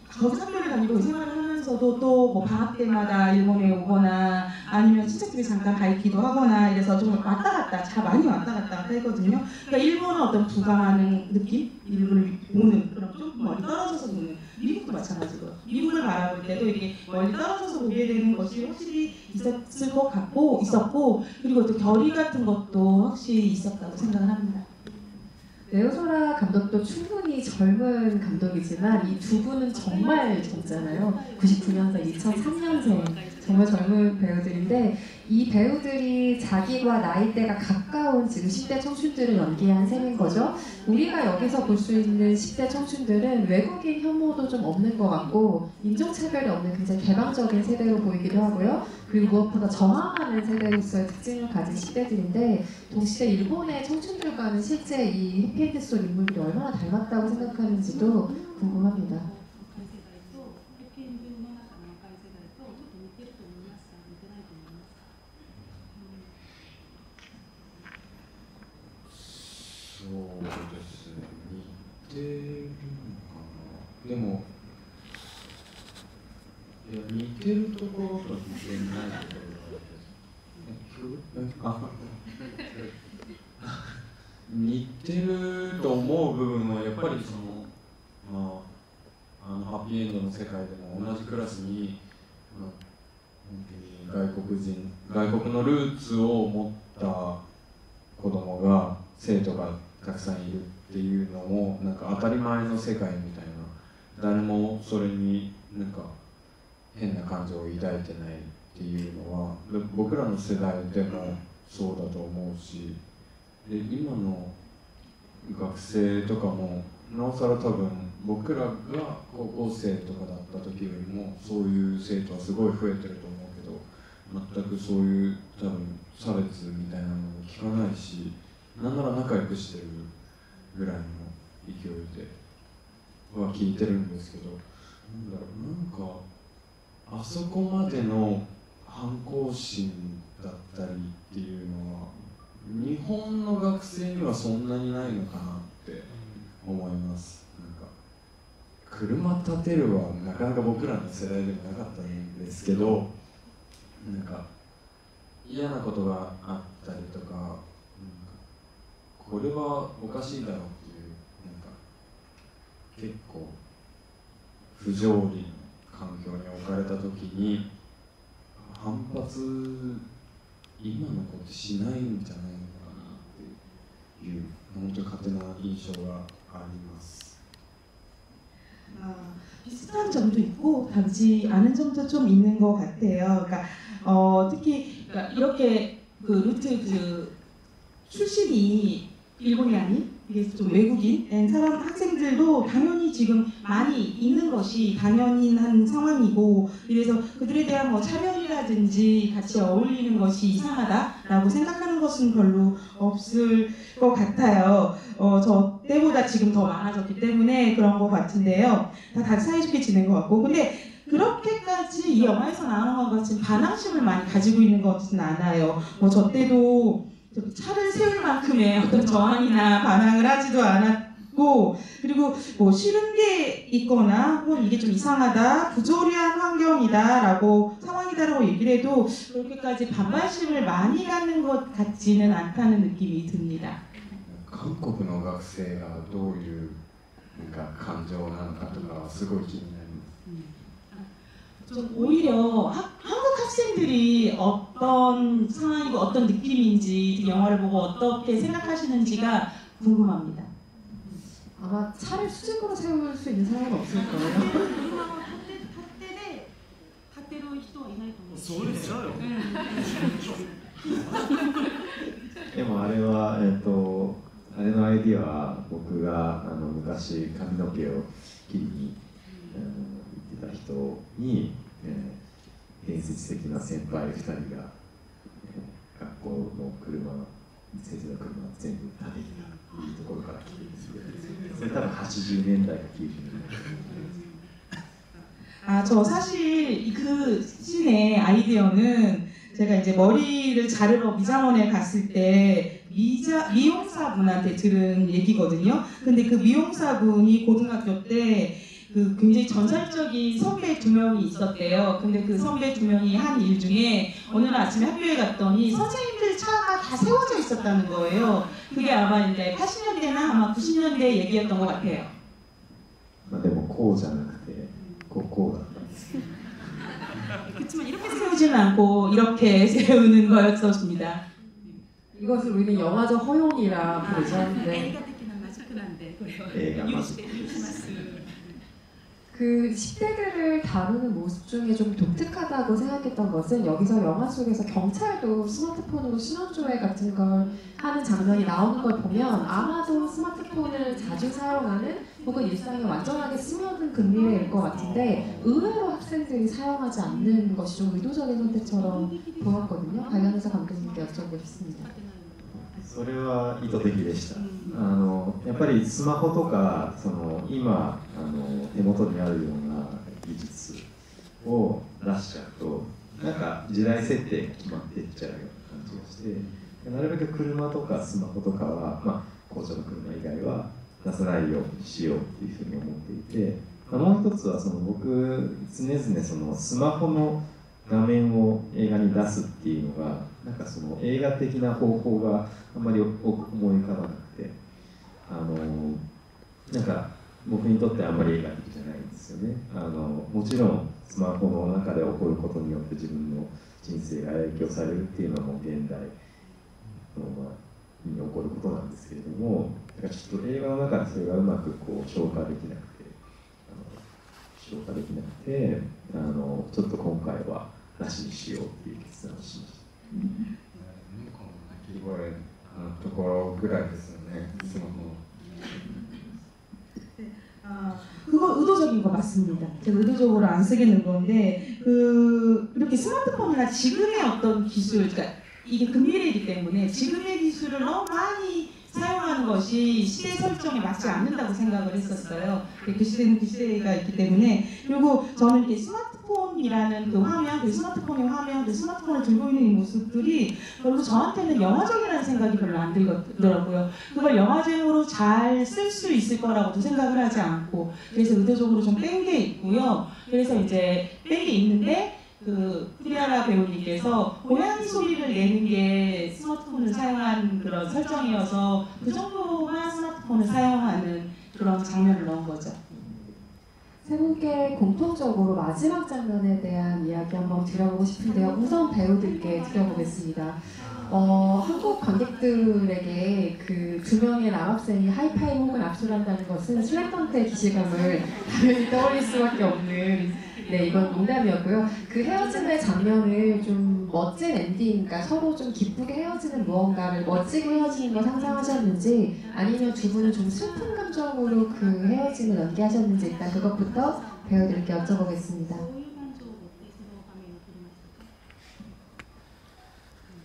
[SPEAKER 4] 거기서 학교를 다니고 생활을 하면서도 또 뭐 방학 때마다 일본에 오거나 아니면 친척집에 잠깐 가 있기도 하거나 이래서 좀 많이 왔다 갔다 했거든요. 그러니까 일본은 어떤 부강하는 느낌? 일본을 보는 그런 좀 멀리 떨어져서 보는 미국도 마찬가지고 미국을 바라볼 때도 이렇게 멀리 떨어져서 보게 되는 것이 확실히 있었고 그리고 또 결의 같은 것도 확실히 있었다고 생각을 합니다.
[SPEAKER 1] 네오소라 감독도 충분히 젊은 감독이지만 이 두 분은 정말 젊잖아요. 99년생, 2003년생 정말 젊은 배우들인데 이 배우들이 자기와 나이대가 가까운 지금 10대 청춘들을 연기한 셈인 거죠. 우리가 여기서 볼 수 있는 10대 청춘들은 외국인 혐오도 좀 없는 것 같고 인종차별이 없는 굉장히 개방적인 세대로 보이기도 하고요. 그리고 무엇보다 저항하는 세대로서의 특징을 가진 10대들인데 동시대 일본의 청춘들과는 실제 이 해피엔드 속 인물들이 얼마나 닮았다고 생각하는지도 궁금합니다.
[SPEAKER 3] 似てると思う部分はやっぱりハッピーエンドの世界でも同じクラスに外国のルーツを持った子供が生徒がたくさんいるっていうのもなんか当たり前の世界みたいな、誰もそれになんか変な感情を抱いてないっていうのは僕らの世代でもそうだと思うし、で今の学生とかもなおさら多分僕らが高校生とかだった時よりもそういう生徒はすごい増えてると思うけど、全くそういう多分差別みたいなのも聞かないし、なんなら仲良くしてるぐらいの勢いでは聞いてるんですけど、なんだろう、なんかあそこまでの反抗心だったりっていうのは日本の学生にはそんなにないのかなって思います。なんか車立てるはなかなか僕らの世代でもなかったんですけど、なんか嫌なことがあったりとか、なんかこれはおかしいだろうっていう、なんか結構不条理な環境に置かれた時に反発、今の子ってしないんじゃないのかなっていう本当に勝手な印象があります。
[SPEAKER 4] 비슷한 점도 있고 다르지 않은 점도 좀 있는 것 같아요. 그러니까 특히 그러니까 이렇게 그 루트 그 출신이 일본이 아닌 이게 좀 외국인 사람 학생들도 당연히 지금 많이 있는 것이 당연한 상황이고, 이래서 그들에 대한 뭐 차별이라든지 같이 어울리는 것이 이상하다라고 생각하는 것은 별로 없을 것 같아요. 저 때보다 지금 더 많아졌기 때문에 그런 것 같은데요. 다 사이좋게 지낸 것 같고, 근데 그렇게까지 이 영화에서 나오는 것 같은 반항심을 많이 가지고 있는 것 같지는 않아요. 뭐 저 때도 차를 세울 만큼의 어떤 저항이나 반항을 하지도 않았고, 그리고 뭐 싫은 게 있거나 혹은 이게 좀 이상하다, 부조리한 환경이다라고 상황이다라고 얘기를 해도 그렇게까지 반발심을 많이 갖는 것 같지는 않다는 느낌이 듭니다.
[SPEAKER 3] 韓国の学生がどういうなんか感情なのかとかはすごい気になります。
[SPEAKER 4] 좀 오히려 한국 학생들이 어떤 상황이고 어떤 느낌인지 영화를 보고 어떻게 생각하시는지가 궁금합니다.
[SPEAKER 1] 아마 차를 수직으로 세울 수 있는 사람은 없을 거예요.
[SPEAKER 4] 立てる人はいないと思う。
[SPEAKER 5] そうですよ。
[SPEAKER 2] でもあれは、あれのアイディアは僕が昔髪の毛を切りに行ってた人に、伝説的な先輩2人が、学校の車、先生の車を全部建ててたというところから来てるんですけど、それ多分80年代か90年代。
[SPEAKER 4] 저 사실 그 씬의 아이디어는 제가 이제 머리를 자르러 미장원에 갔을 때 미용사분한테 들은 얘기거든요. 근데 그 미용사분이 고등학교 때 그 굉장히 전설적인 선배 2명이 있었대요. 근데 그 선배 2명이 한 일 중에 어느 날 아침에 학교에 갔더니 선생님들 차가 다 세워져 있었다는 거예요. 그게 아마 이제 80년대나 아마 90년대 얘기였던 것 같아요.
[SPEAKER 2] でもこうじゃなくてこうだったんです。
[SPEAKER 4] 그렇지만 이렇게 세우지는 않고 이렇게 세우는 거였습니다.
[SPEAKER 1] 이것을 우리는 영화적 허용이라 부르죠. 네. 그 10대들을 다루는 모습 중에 좀 독특하다고 생각했던 것은 여기서 영화 속에서 경찰도 스마트폰으로 신원조회 같은 걸 하는 장면이 나오는 걸 보면 아마도 스마트폰을 자주 사용하는 혹은 일상에 완전하게 스며든 금미래일 것 같은데 의외로 학생들이 사용하지 않는 것이 좀 의도적인 선택처럼 보였거든요. 관련해서 감독님께 여쭤보고 싶습니다.
[SPEAKER 2] それは意図的でした。やっぱりスマホとか今手元にあるような技術を出しちゃうとなんか時代設定が決まっていっちゃうような感じがして、なるべく車とかスマホとかは、公共の車以外は出さないようにしようっていうふうに思っていて、もう一つは僕常々スマホの画面を映画に出すっていうのがなんか映画的な方法があんまり思い浮かばなくて、なんか僕にとってあんまり映画的じゃないんですよね。もちろんスマホの中で起こることによって自分の人生が影響されるっていうのも現代の、に起こることなんですけれども、だからちょっと映画の中でそれがうまく消化できなくて、ちょっと今回はなしにしようっていう決断をしました。
[SPEAKER 3] この鳴き声のところぐらいですよね、スマホ。
[SPEAKER 4] 그거 의도적인 거 맞습니다. 제가 의도적으로 안 쓰게 된 건데 이렇게 스마트폰이나 지금의 어떤 기술, 그러니까 이게 금미래이기 때문에 지금의 기술을 너무 많이 사용하는 것이 시대 설정에 맞지 않는다고 생각을 했었어요. 그 시대는 그 시대가 있기 때문에. 그리고 저는 이렇게 스마트폰이라는 그 화면, 그 스마트폰의 화면, 그 스마트폰을 들고 있는 이 모습들이 별로 저한테는 영화적이라는 생각이 별로 안 들더라고요. 그걸 영화적으로 잘 쓸 수 있을 거라고도 생각을 하지 않고, 그래서 의도적으로 좀 뺀 게 있고요. 그래서 이제 뺀 게 있는데 그 프리아라 배우님께서 고양이 소리를 내는 게 스마트폰을 사용한 그런 설정이어서 그 정도만 스마트폰을 사용하는 그런 장면을 넣은 거죠.
[SPEAKER 1] 세 분께 공통적으로 마지막 장면에 대한 이야기 한번 드려보고 싶은데요. 우선 배우들께 드려보겠습니다. 한국 관객들에게 그 두 명의 남학생이 하이파이브 혹은 압수를 한다는 것은 슬램덩크의 기시감을 당연히 떠올릴 수밖에 없는, 네, 이건 농담이었고요. 그 헤어짐의 장면을 좀 멋진 엔딩, 그러니까 서로 좀 기쁘게 헤어지는 무언가를 멋지게 헤어지는 걸 상상하셨는지, 아니면 두 분은 좀 슬픈 감정으로 그 헤어짐을 연기하셨는지, 일단 그것부터 배우들께 여쭤보겠습니다.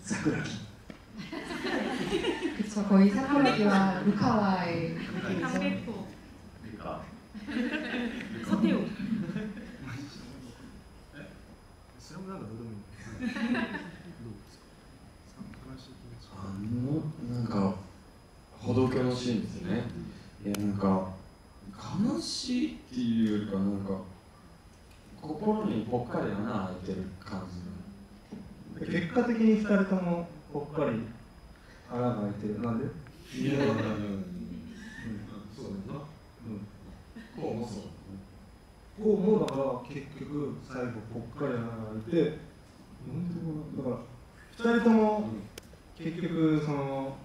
[SPEAKER 2] 사쿠라기.
[SPEAKER 1] 그쵸, 거의 사쿠라기와 루카와의 느낌이죠.
[SPEAKER 4] 서태우.
[SPEAKER 3] なんか歩道橋のシーンですね。いや、なんか悲しいっていうよりか、なんか心にぽっかり穴開いてる感じ。
[SPEAKER 5] 結果的に2人ともぽっかり穴が開いてる。なんで？
[SPEAKER 3] いや、そうだよな。こうもそう。
[SPEAKER 5] こうもだから結局最後ぽっかり穴が開いて、だから2人とも結局その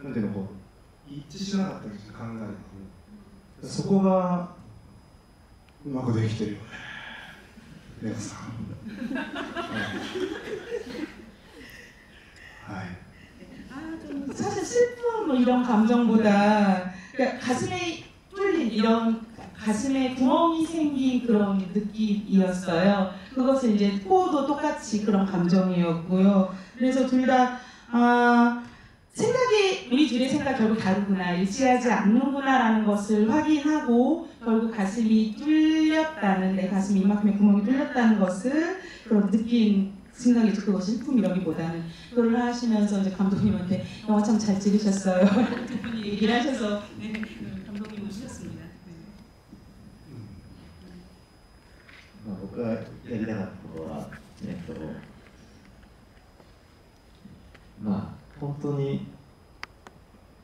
[SPEAKER 5] なんていうの、こう一致しなかったんですよ、考えが。そこがうまくできてるよね、レオさん。はい。
[SPEAKER 4] 사실 슬픔 뭐 이런 감정보다 그러니까 가슴에 뚫린 이런 가슴에 구멍이 생긴 그런 느낌이었어요. 그것은 이제 코도 똑같이 그런 감정이었고요. 그래서 둘 다 생각이 우리 둘의 생각 결국 다르구나, 일치하지 않는구나라는 것을 확인하고 결국 가슴이 뚫렸다는, 내 가슴이 이만큼의 구멍이 뚫렸다는 것을 그런 느낀 생각이죠. 그것이 슬픔이라기보다는. 그걸 하시면서 이제 감독님한테 영화 참 잘 찍으셨어요. 두 분이 얘기를 하셔서 네, 감독님 오셨습니다.
[SPEAKER 2] 僕がやりたかったことは、まあ本当に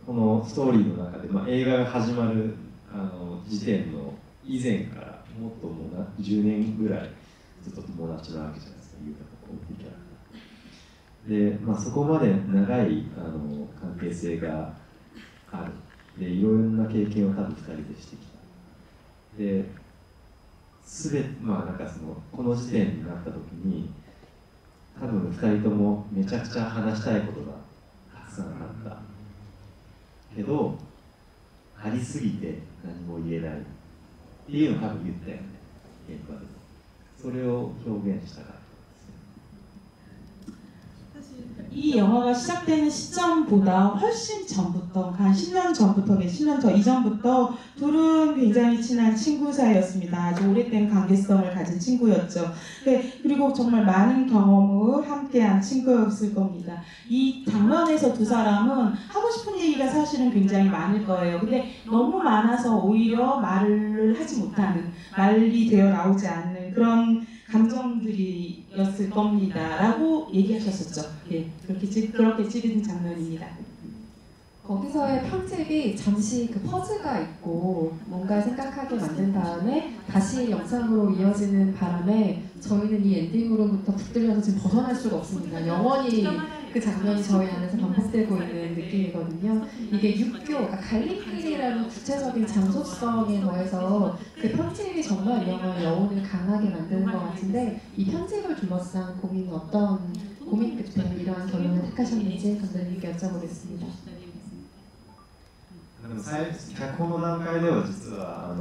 [SPEAKER 2] このストーリーの中で、映画が始まる時点の以前からもっともう10年ぐらいずっと友達なわけじゃないですか、ユータとコンティキャラクターで、そこまで長い関係性がある。でいろんな経験を多分2人でしてきた。で全てなんかこの時点になった時に多分2人ともめちゃくちゃ話したいことがたくさんあったけど、ありすぎて何も言えないっていうのを多分言ったよね、現場で。それを表現したかった。
[SPEAKER 4] 이 영화가 시작되는 시점보다 훨씬 전부터, 한 10년 전부터, 10년 더 이전부터 둘은 굉장히 친한 친구 사이였습니다. 아주 오래된 관계성을 가진 친구였죠. 그리고 정말 많은 경험을 함께한 친구였을 겁니다. 이 장면에서 두 사람은 하고 싶은 얘기가 사실은 굉장히 많을 거예요. 근데 너무 많아서 오히려 말을 하지 못하는, 말이 되어 나오지 않는 그런 감정들이었을 겁니다. 라고 얘기하셨었죠. 예, 그렇게 찍은 장면입니다.
[SPEAKER 1] 거기서의 편집이 잠시 그 퍼즈가 있고 뭔가 생각하게 만든 다음에 다시 영상으로 이어지는 바람에 저희는 이 엔딩으로부터 붙들려서 지금 벗어날 수가 없습니다. 영원히 그 장면이 저희 안에서 반복되고 있는 느낌이거든요. 이게 육교, 그러니까 갈림길이라는 구체적인 장소성에 더해서 그 편집이 정말 이 영화의 여운을 강하게 만드는 것 같은데, 이 편집을 둘러싼 고민은 어떤 고민 끝에 이러한 결론을 택하셨는지 감독님께 여쭤보겠습니다.
[SPEAKER 2] でも脚本の段階では実は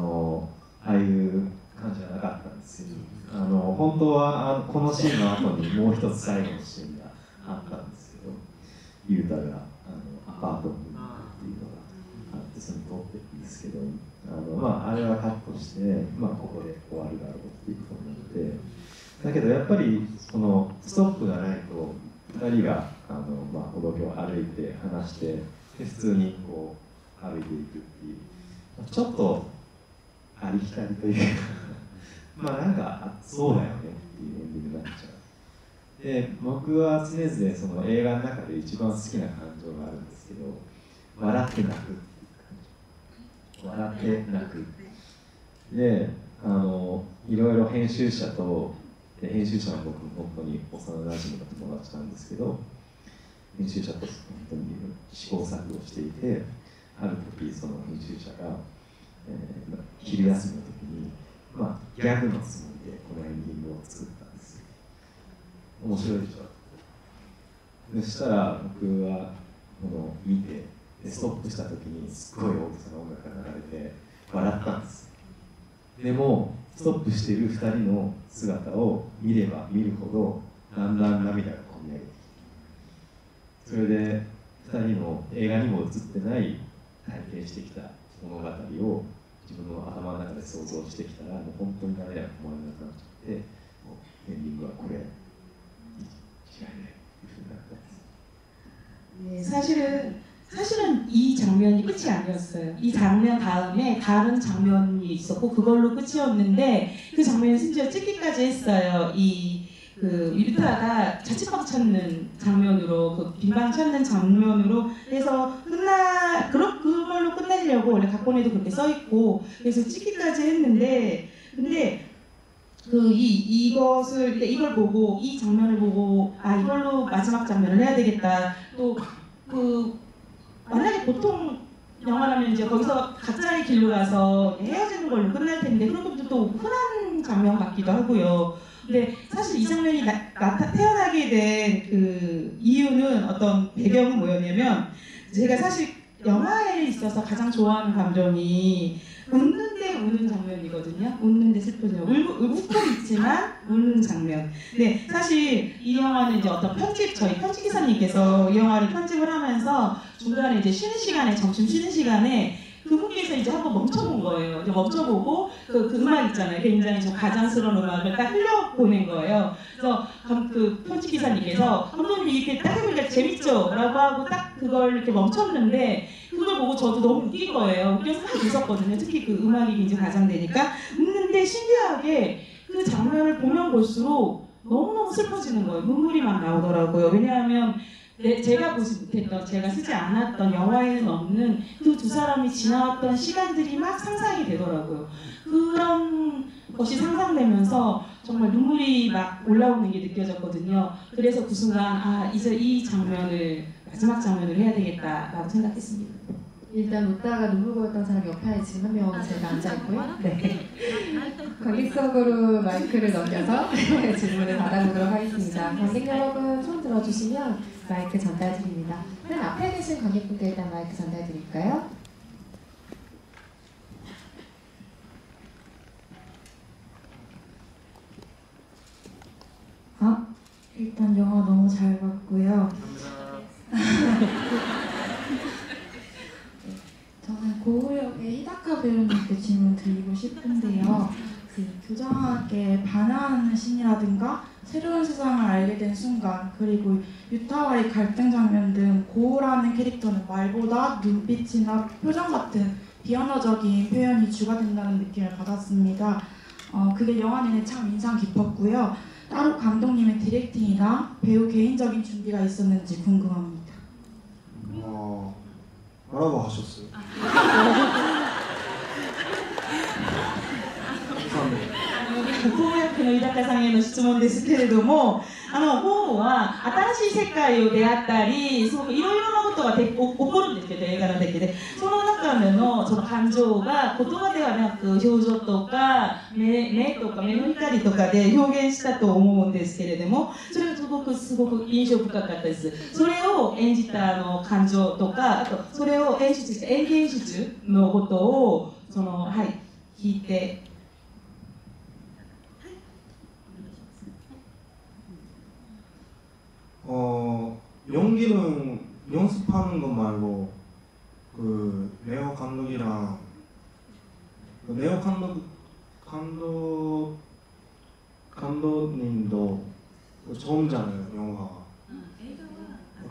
[SPEAKER 2] ああいう感じじゃなかったんですよ。本当はこのシーンの後にもう一つ最後のシーンがあったんですけど、ユータがアパートに行ってですけど、あれはカットして、ここで終わるだろうっていうことなので、だけどやっぱりそのストップがないと2人が歩道橋を歩いて話してで普通にこう歩いていくっていうちょっとありきたりというかなんかそうだよねっていうエンディングになっちゃう。で僕は常々その映画の中で一番好きな感情があるんですけど、笑って泣くっていう感情。笑って泣くでいろいろ編集者と編集者は僕も本当に幼馴染の友達なんですけど、編集者と本当に試行錯誤していて、ある時その編集者が、昼休みの時に、ギャグのつもりでこのエンディングを作ったんですよ。面白いでしょ。そしたら僕は見てでストップした時にすっごい大げさな音楽が流れて笑ったんです。でもストップしている2人の姿を見れば見るほどだんだん涙がこみ上げてきて、それで2人の映画にも映ってない体験してきた物語を自分の頭の中で想像してきたらもう本当に涙が止まらなくなっちゃって、エンディングはこれ違いないっていうふうになったんです。
[SPEAKER 4] 사실은 이 장면이 끝이 아니었어요. 이 장면 다음에 다른 장면이 있었고 그걸로 끝이었는데 그 장면을 심지어 찍기까지 했어요. 그 유타가 자취방 찾는 장면으로 그 빈방 찾는 장면으로 해서 그걸로 끝내려고 원래 각본에도 그렇게 써 있고 그래서 찍기까지 했는데 근데 이걸 보고 이 장면을 보고 이걸로 마지막 장면을 해야 되겠다. 또 만약에 보통 영화라면 이제 거기서 각자의 길로 가서 헤어지는 걸로 끝날 텐데 그런 것도 또 흔한 장면 같기도 하고요. 근데 사실 이 장면이 태어나게 된 그 이유는 어떤 배경은 뭐였냐면 제가 사실 영화에 있어서 가장 좋아하는 감정이 웃는데 우는 장면이거든요. 웃는데 슬프죠. 웃고 있지만 우는 장면. 근데 사실 이 영화는 이제 어떤 저희 편집 기사님께서 이 영화를 편집을 하면서 중간에 이제 점심 쉬는 시간에 그분께서 이제 한번 멈춰본 거예요. 이제 멈춰보고 그 음악 있잖아요. 굉장히 좀 가장스러운 음악을 딱 흘려보낸 거예요. 그래서 그 편집 기사님께서 감독님 이렇게 딱 해보니까 재밌죠? 라고 하고 딱 그걸 이렇게 멈췄는데 그걸 보고 저도 너무 웃긴 거예요. 웃겨서 막 웃었거든요. 특히 그 음악이 굉장히 가장되니까 웃는데 신기하게 그 장면을 보면 볼수록 너무너무 슬퍼지는 거예요. 눈물이 막 나오더라고요. 왜냐하면 제가 보지 못했던, 제가 쓰지 않았던 영화에는 없는 그 두 사람이 지나왔던 시간들이 막 상상이 되더라고요. 그런 것이 상상되면서 정말 눈물이 막 올라오는 게 느껴졌거든요. 그래서 그 순간 이제 이 장면을 마지막 장면을 해야 되겠다라고 생각했습니다.
[SPEAKER 1] 일단 웃다가 눈물 고였던 사람이 옆에 지금 한 명 제가 앉아있고요. 네. 관객석으로 마이크를 넘겨서 질문을 받아보도록 하겠습니다. 관객 여러분 손 들어주시면 마이크 전달드립니다. 맨 앞에 계신 관객분께 일단 마이크 전달드릴까요?
[SPEAKER 6] 일단 영화 너무 잘 봤고요. 저는 고우역의 히다카 배우님께 질문 드리고 싶은데요. 그 교장학에 반항하는 신이라든가 새로운 세상을 알게 된 순간, 그리고 유타와의 갈등 장면 등 고우라는 캐릭터는 말보다 눈빛이나 표정 같은 비언어적인 표현이 주가 된다는 느낌을 받았습니다. 그게 영화 내내 참 인상 깊었고요. 따로 감독님의 디렉팅이나 배우 개인적인 준비가 있었는지 궁금합니다.
[SPEAKER 5] 뭐라고 하셨어요? 감사합니다.
[SPEAKER 4] 公約の豊さんへの質問ですけれども、ホウは新しい世界を出会ったり、そういろいろなことが起こるんですけど、映画のだけで、その中でのその感情が言葉ではなく表情とか目とか目の光とかで表現したと思うんですけれども、それがすごく印象深かったです。それを演じた感情とか、あとそれを演技演出のことを聞いて。
[SPEAKER 5] 연기는 연습하는 것 말고 그 레오 감독이랑 ネオ감독님도 처음잖아요, 영화가.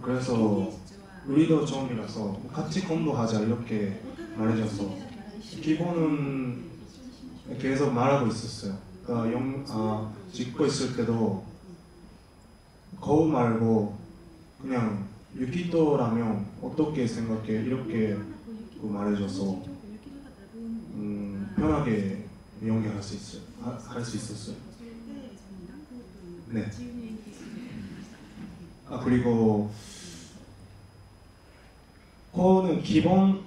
[SPEAKER 5] 그래서 우리도 처음이라서 같이 공부하자 이렇게 말해줘서 기본은 계속 말하고 있었어요. 그러니까 찍고 있을 때도 거울 말고 그냥 유키토라면 어떻게 생각해 이렇게 말해줘서 편하게 연기할 수 있어요. 할 수 있었어요. 네. 그리고 코는 기본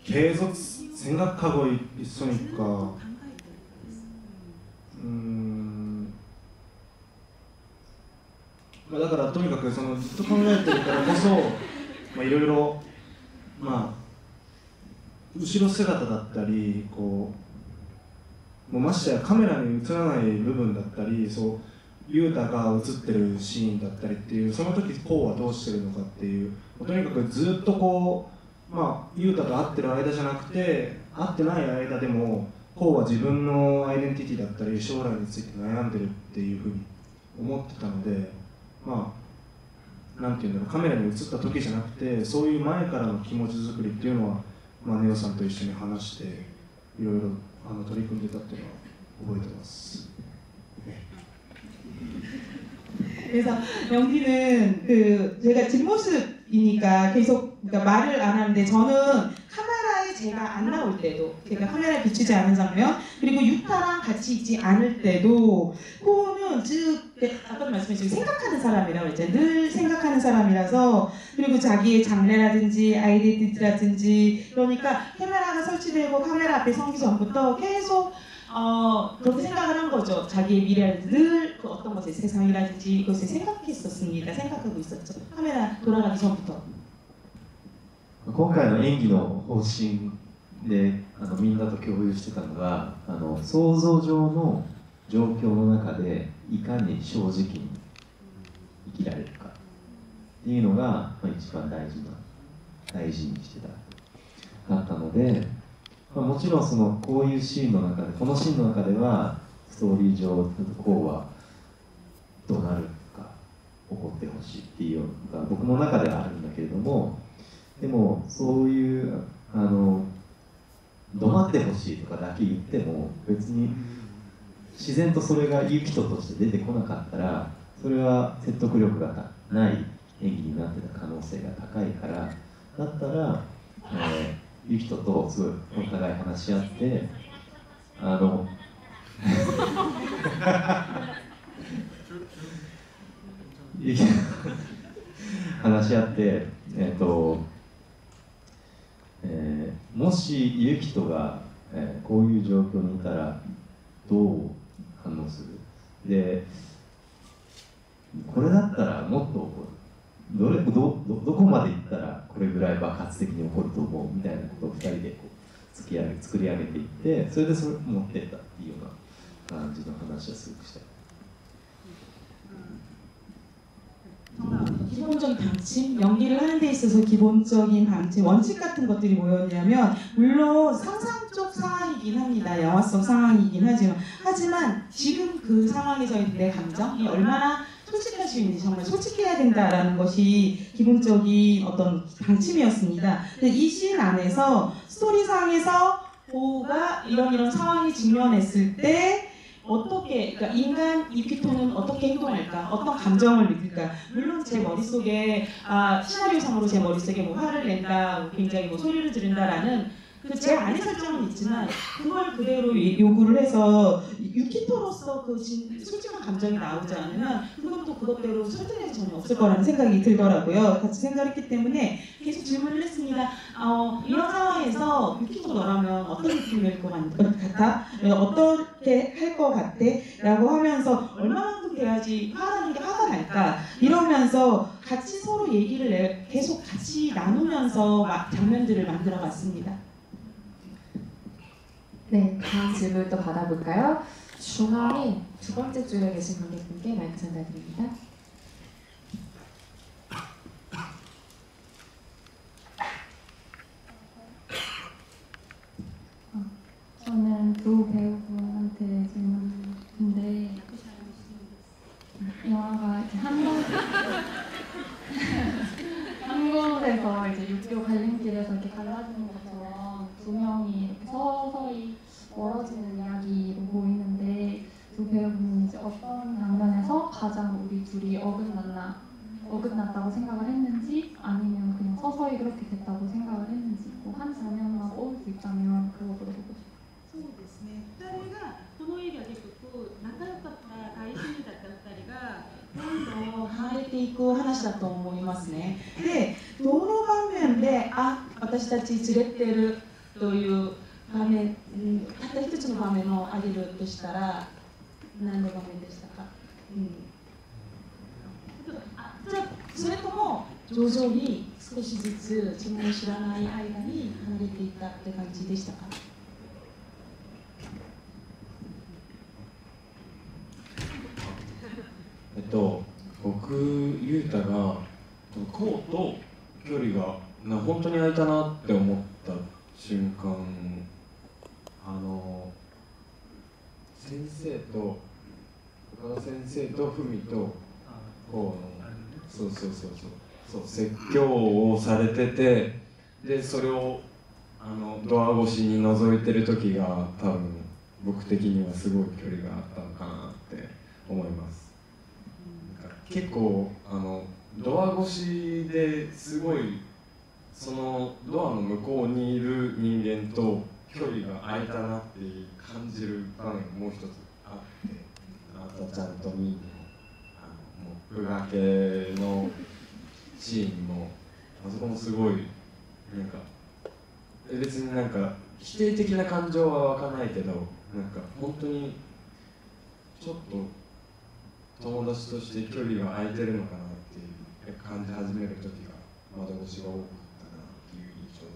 [SPEAKER 5] 계속 생각하고 있으니까だからとにかくずっと考えてるからこそいろいろ後ろ姿だったりもうましてやカメラに映らない部分だったりユータが映ってるシーンだったりっていうその時コウはどうしてるのかっていうとにかくずっとユータと会ってる間じゃなくて会ってない間でもコウは自分のアイデンティティだったり将来について悩んでるっていうふうに思ってたのでなんていうんだろうカメラに映った時じゃなくてそういう前からの気持ち作りっていうのはネオさんと一緒に話していろいろ取り組んでたっていうのは覚えてます。
[SPEAKER 4] 그래서 연기는 제가 뒷모습이니까 계속 말을 안 하는데 저는 카메라에 제가 안 나올 때도 제가 카메라에 비추지 않은 장면 그리고 유타랑 같이 있지 않을 때도 코는 아까 말씀하신 생각하는 사람이라고 했잖아요. 늘 생각하는 사람이라서 그리고 자기의 장래라든지 아이덴티티라든지 그러니까 카메라가 설치되고 카메라 앞에 서기 전부터 계속 그렇게 생각을 한 거죠. 자기의 미래를 늘 어떤 것에 세상이라든지 그것을 생각했었습니다. 생각하고 있었죠. 카메라 돌아가기 전부터.
[SPEAKER 2] 今回の演技の方針でみんなと共有してたのが想像上の状況の中でいかに正直に生きられるかっていうのが一番大事にしてただったので。もちろんこういうシーンの中でこのシーンの中ではストーリー上こうはどうなるか起こってほしいっていうのが僕の中ではあるんだけれどもでもそういうどまってほしいとかだけ言っても別に自然とそれがユキトとして出てこなかったらそれは説得力がない演技になってた可能性が高いからだったら、ユキトとすごいお互い話し合って話し合ってもしユキトが、こういう状況にいたらどう反応するでこれだったらもっと怒るどこまでいったらこれぐらい爆発的に起こると思うみたいなことを2人で作り上げていってそれでそれを持ってったっていうような感じの話をすごくしたい。
[SPEAKER 4] 기본적인 방침, 연기를 하는 데 있어서 기본적인 방침, 원칙 같은 것들이 뭐였냐면 물론 상상적 상황이긴 합니다. 영화성 상황이긴 하지만 지금 그 상황에서 내 감정이 얼마나 솔직할 수 있는지 정말 솔직해야 된다라는 것이 기본적인 어떤 방침이었습니다. 이 씬 안에서 스토리상에서 보우가 이런 상황에 직면했을 때 어떻게 그러니까 인간 유키토는 어떻게 행동할까 어떤 감정을 느낄까 물론 제 머릿속에 시나리오상으로 제 머릿속에 뭐 화를 낸다 굉장히 뭐 소리를 지른다라는 그 제 안의 설정은 있지만 그걸 그대로 요구를 해서 유키토로서 그 솔직한 감정이 나오지 않으면 그것도 그것대로 설득력이 전혀 없을 거라는 생각이 들더라고요. 같이 생각했기 때문에 계속 질문을 했습니다. 이런 상황에서 유키토 너라면 어떤 느낌일 것 같아? 어떻게 할 것 같아? 라고 하면서 얼마만큼 돼야지 화나는 게 화가 날까? 이러면서 같이 서로 얘기를 계속 같이 나누면서 장면들을 만들어 봤습니다.
[SPEAKER 1] 네, 다음 질문 또 받아볼까요? 중앙에 두 번째 줄에 계신 관객분께 마이크 전달드립니다.
[SPEAKER 7] 저는 노 배우분한테 질문인데 영화가 이제 한 곳에서 이제 육교 갈림길에서 이렇게 갈라지는 것처럼 두 명이 이렇게 서서히 멀어지는 이야기로 보이는데 두 배우분이 이제 어떤 장면에서 가장 우리 둘이 어긋났다고 생각을 했는지 아니면 그냥 서서히 그렇게 됐다고 생각을 했는지 뭐 한 장면만 뽑을 수 있다면 그거 물어보고 싶어요.
[SPEAKER 8] そうですね。2人がこの映画で仲良かった愛人だった2人が
[SPEAKER 4] どんどん離れていく話だと思いますね。で、どの場面で私たち連れてるという場面、たった一つの場面を挙げるとしたら何の場面でしたか？じゃあそれとも徐々に少しずつ自分の知らない間に離れていったって感じでしたか？
[SPEAKER 3] 僕、ゆうたがこうと距離が本当に空いたなって思った瞬間、先生と岡田先生とふみとこうのそう説教をされてて、でそれをドア越しに覗いてる時が多分僕的にはすごい距離があったのかなって思います。結構ドア越しですごいそのドアの向こうにいる人間と距離が空いたなって感じる場面もう一つあって、あたちゃんとみーのモップがけのシーンもあそこもすごいなんか別になんか否定的な感情は湧かないけど、なんか本当にちょっと友達として距離が空いてるのかなっていう感じ始める時が窓越しが多かったなっていう印象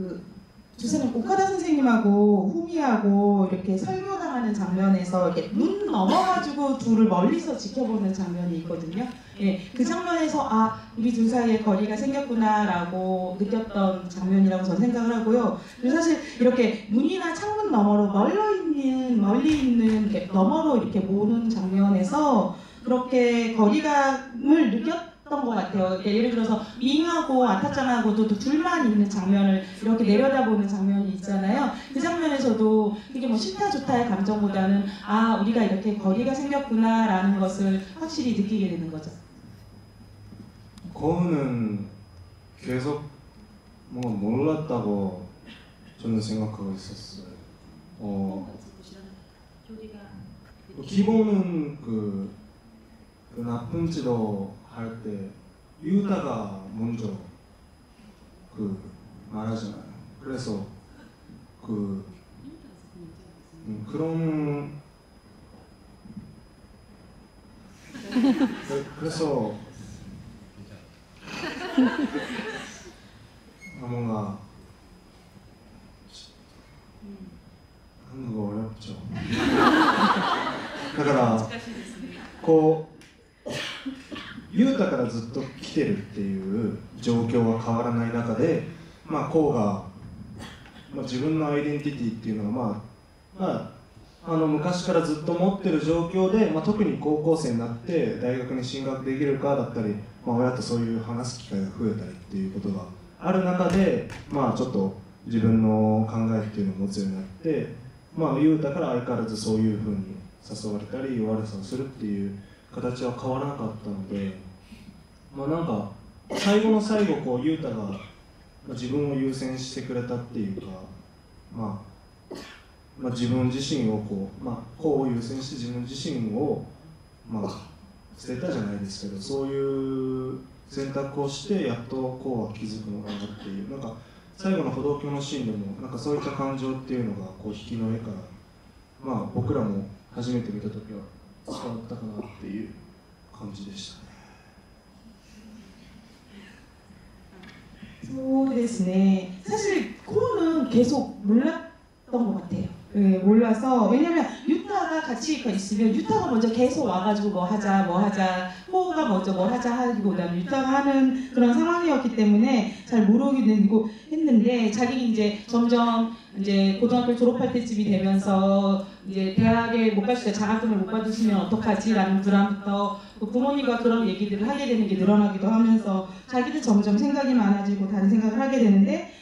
[SPEAKER 3] です。
[SPEAKER 4] 주사님 오카다 선생님하고 후미하고 이렇게 설교당하는 장면에서 이렇게 눈 넘어가지고 둘을 멀리서 지켜보는 장면이 있거든요. 예, 그 장면에서 우리 둘 사이에 거리가 생겼구나라고 느꼈던 장면이라고 저는 생각을 하고요. 그리고 사실 이렇게 문이나 창문 너머로 멀리 있는 이렇게 너머로 이렇게 보는 장면에서 그렇게 거리감을 느꼈던 것 같아요. 예를 들어서 밍하고 아타짱하고도 둘만 있는 장면을 이렇게 내려다보는 장면이 있잖아요. 그 장면에서도 그게 뭐 싫다 좋다의 감정보다는 우리가 이렇게 거리가 생겼구나라는 것을 확실히 느끼게 되는 거죠.
[SPEAKER 5] 거우는 계속 뭔가 몰랐다고 저는 생각하고 있었어요. 기본은 그 나쁜 짓을 할 때 유다가 먼저 말하잖아요. 그래서 그래서 뭔가 한국어 어렵죠. だからこうユータからずっと来てるっていう状況は変わらない中で、コウが、自分のアイデンティティっていうのは、昔からずっと持ってる状況で、特に高校生になって大学に進学できるかだったり、親とそういう話す機会が増えたりっていうことがある中で、ちょっと自分の考えっていうのを持つようになって、ユータから相変わらずそういうふうに誘われたり悪さをするっていう形は変わらなかったので、なんか最後の最後ユータが自分を優先してくれたっていうか、自分自身をこうを優先して自分自身を捨てたじゃないですけど、そういう選択をしてやっとこうは気づくのかなっていう、なんか最後の歩道橋のシーンでもなんかそういった感情っていうのが引きの絵から、僕らも初めて見た時は伝わったかなっていう感じでしたね。
[SPEAKER 4] そうですね. 사실 코는 계속 몰랐던 것 같아요. 네, 몰라서. 왜냐면 유타 유타가 같이 있으면 유타가 먼저 계속 와가지고 뭐 하자 호가 먼저 뭐 하자 하고 그다음에 유타가 하는 그런 상황이었기 때문에 잘 모르겠고 했는데 자기 이제 점점 이제 고등학교 졸업할 때쯤이 되면서 이제 대학에 못 갔을 때 장학금을 못 받으시면 어떡하지라는 불안부터 부모님과 그런 얘기들을 하게 되는 게 늘어나기도 하면서 자기도 점점 생각이 많아지고 다른 생각을 하게 되는데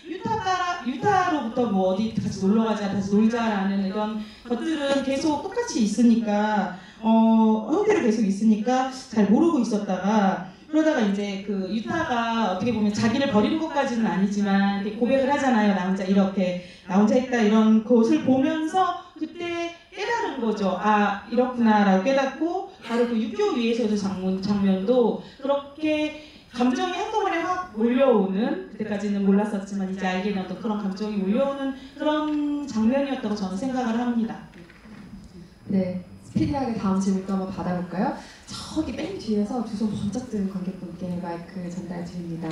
[SPEAKER 4] 유타로부터 뭐 어디 같이 놀러 가자, 다시 놀자라는 이런 것들은 계속 똑같이 있으니까 형태로 계속 있으니까 잘 모르고 있었다가 그러다가 이제 그 유타가 어떻게 보면 자기를 버리는 것까지는 아니지만 이렇게 고백을 하잖아요. 나 혼자 이렇게 나 혼자 있다 이런 것을 보면서 그때 깨달은 거죠. 아 이렇구나라고 깨닫고 바로 그 육교 위에서도 장면도 그렇게 감정이 한꺼번에 확 몰려오는 그때까지는 몰랐었지만 이제 알게 된 어떤 그런 감정이 몰려오는 그런 장면이었다고 저는 생각을 합니다.
[SPEAKER 1] 네, 스피디하게 다음 질문도 한번 받아볼까요? 저기 맨 뒤에서 두 손 번쩍 드는 관객분께 마이크 전달 드립니다.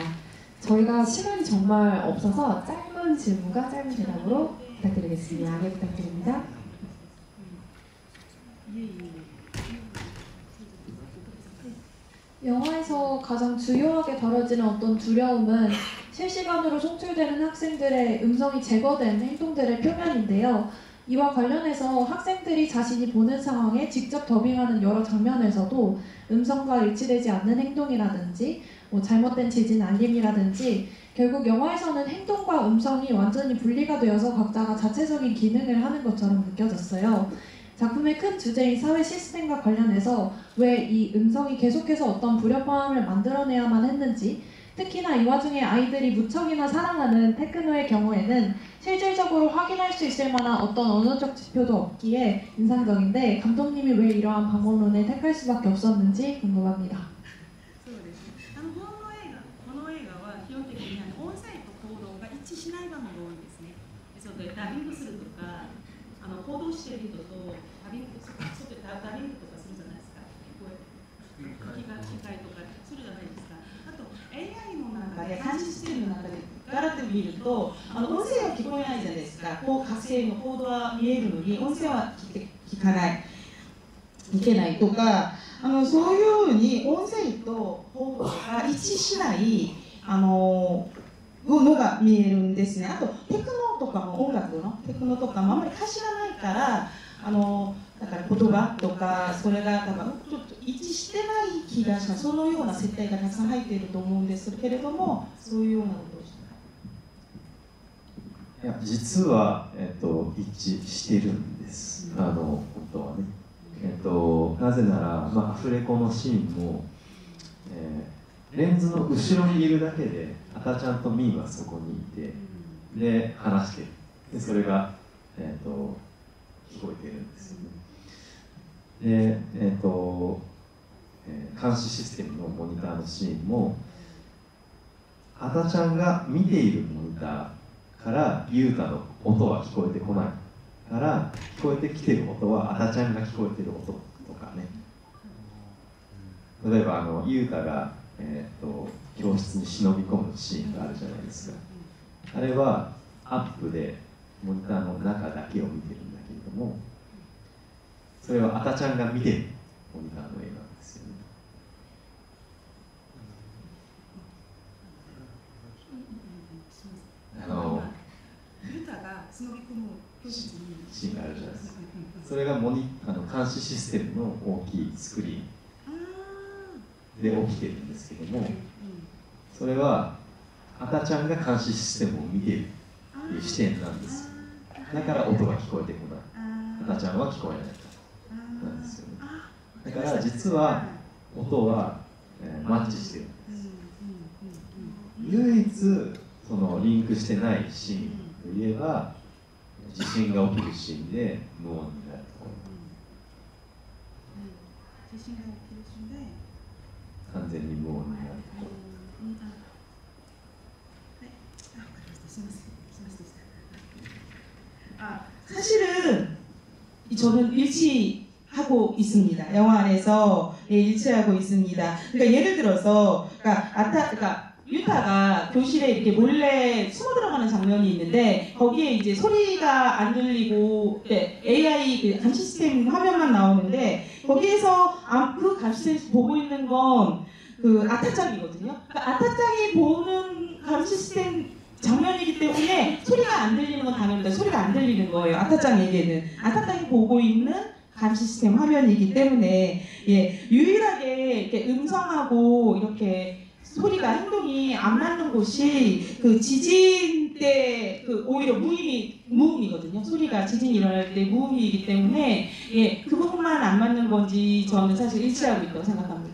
[SPEAKER 1] 저희가 시간이 정말 없어서 짧은 질문과 짧은 대답으로 부탁드리겠습니다. 양해 부탁드립니다.
[SPEAKER 7] 영화에서 가장 주요하게 다뤄지는 어떤 두려움은 실시간으로 송출되는 학생들의 음성이 제거된 행동들의 표면인데요. 이와 관련해서 학생들이 자신이 보는 상황에 직접 더빙하는 여러 장면에서도 음성과 일치되지 않는 행동이라든지 잘못된 지진 알림이라든지 결국 영화에서는 행동과 음성이 완전히 분리가 되어서 각자가 자체적인 기능을 하는 것처럼 느껴졌어요. 작품의 큰 주제인 사회 시스템과 관련해서 왜 이 음성이 계속해서 어떤 불협화음을 만들어내야만 했는지, 특히나 이 와중에 아이들이 무척이나 사랑하는 테크노의 경우에는 실질적으로 확인할 수 있을 만한 어떤 언어적 지표도 없기에 인상적인데 감독님이 왜 이러한 방법론을 택할 수밖에 없었는지 궁금합니다.
[SPEAKER 8] この映画は基本的に音声と行動が一致しない場面が多いんですね。ですのでダビングするとか行動している人とダビングとかするじゃないですか。吹き替えとかするじゃないですか。あと AI の中で
[SPEAKER 4] 監視システムの中でからで見ると音声は聞こえないじゃないですか。こう覚醒のコードは見えるのに音声は聞かない聞けないとかそういうふうに音声とコードが一致しないのが見えるんですね。あとテクノとかも音楽のテクノとかもあんまり歌詞がないからだから言葉とかそれがちょっと一致してない気がします。そのような設定がたくさん入っていると思うんですけれども、そういうようなことをして
[SPEAKER 2] いや実は、一致しているんです、本当はね。なぜなら、アフレコのシーンも、レンズの後ろにいるだけで赤ちゃんとミーはそこにいてで話してるでそれが、聞こえているんですよね。で、監視システムのモニターのシーンも赤ちゃんが見ているモニターからユータの音は聞こえてこないから聞こえてきてる音は赤ちゃんが聞こえてる音とかね。例えばユータが、教室に忍び込むシーンがあるじゃないですか。あれはアップでモニターの中だけを見てるんだけれどもそれは赤ちゃんが見てるモニターの絵なんですよね。
[SPEAKER 8] ユタが忍び込む教室に
[SPEAKER 2] シーンがあるじゃないですか。それが監視システムの大きいスクリーンで起きてるんですけどもそれは赤ちゃんが監視システムを見ているっていう視点なんです。だから音が聞こえてこない赤ちゃんは聞こえないなんですよね。だから実は音は、マッチしてるんです。唯一そのリンクしてないシーンといえば地震が起きるシーンで無音になるところ。
[SPEAKER 8] 地震が起きるシーンで
[SPEAKER 2] 完全に無音になるところ。
[SPEAKER 4] 사실은 저는 일치하고 있습니다. 영화 안에서 일치하고 있습니다. 그러니까 예를 들어서 그러니까 유타가 교실에 이렇게 몰래 숨어 들어가는 장면이 있는데 거기에 이제 소리가 안 들리고 AI 그 감시 시스템 화면만 나오는데 거기에서 그 감시 시스템 보고 있는 건 그 아타짱이거든요. 그러니까 아타짱이 보는 감시 시스템 장면이기 때문에 소리가 안 들리는 건 당연합니다. 소리가 안 들리는 거예요. 아타짱에게는 아타짱이 보고 있는 감시 시스템 화면이기 때문에 예, 유일하게 이렇게 음성하고 이렇게 소리가 행동이 안 맞는 곳이 그 지진 때 그 오히려 무음이거든요. 소리가 지진이 일어날 때 무음이기 때문에 예, 그 부분만 안 맞는 건지 저는 사실 일치하고 있다고 생각합니다.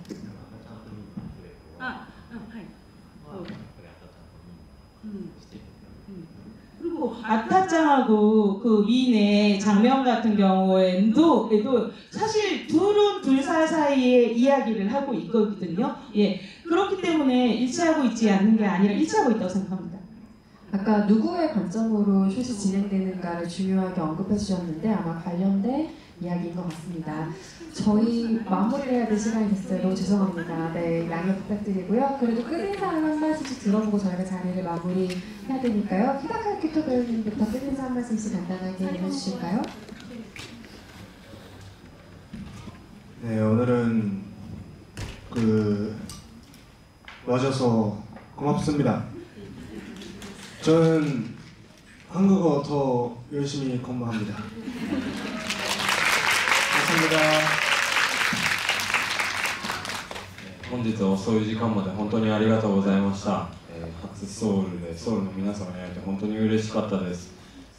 [SPEAKER 4] 그리고 아타짱하고 그 윈의 장면 같은 경우에도 사실 둘은 둘 사이의 이야기를 하고 있거든요. 예, 그렇기 때문에 일치하고 있지 않는 게 아니라 일치하고 있다고 생각합니다.
[SPEAKER 1] 아까 누구의 관점으로 슛이 진행되는가를 중요하게 언급해 주셨는데 아마 관련된 이야기인 것 같습니다. 저희 마무리를 해야 될 시간이 됐어요. 너무 죄송합니다. 네, 양해 부탁드리고요. 그래도 끝인사를 한 말씀씩 들어보고 저희가 자리를 마무리해야 되니까요. 히다카 키토 배우님부터 끝인사 한 말씀씩 간단하게 해주실까요?
[SPEAKER 5] 네, 오늘은 와줘서 고맙습니다. 저는 한국어 더 열심히 공부합니다. 감사합니다.
[SPEAKER 3] 本日は遅い時間まで本当にありがとうございました。初ソウルでソウルの皆様に会えて本当に嬉しかったです。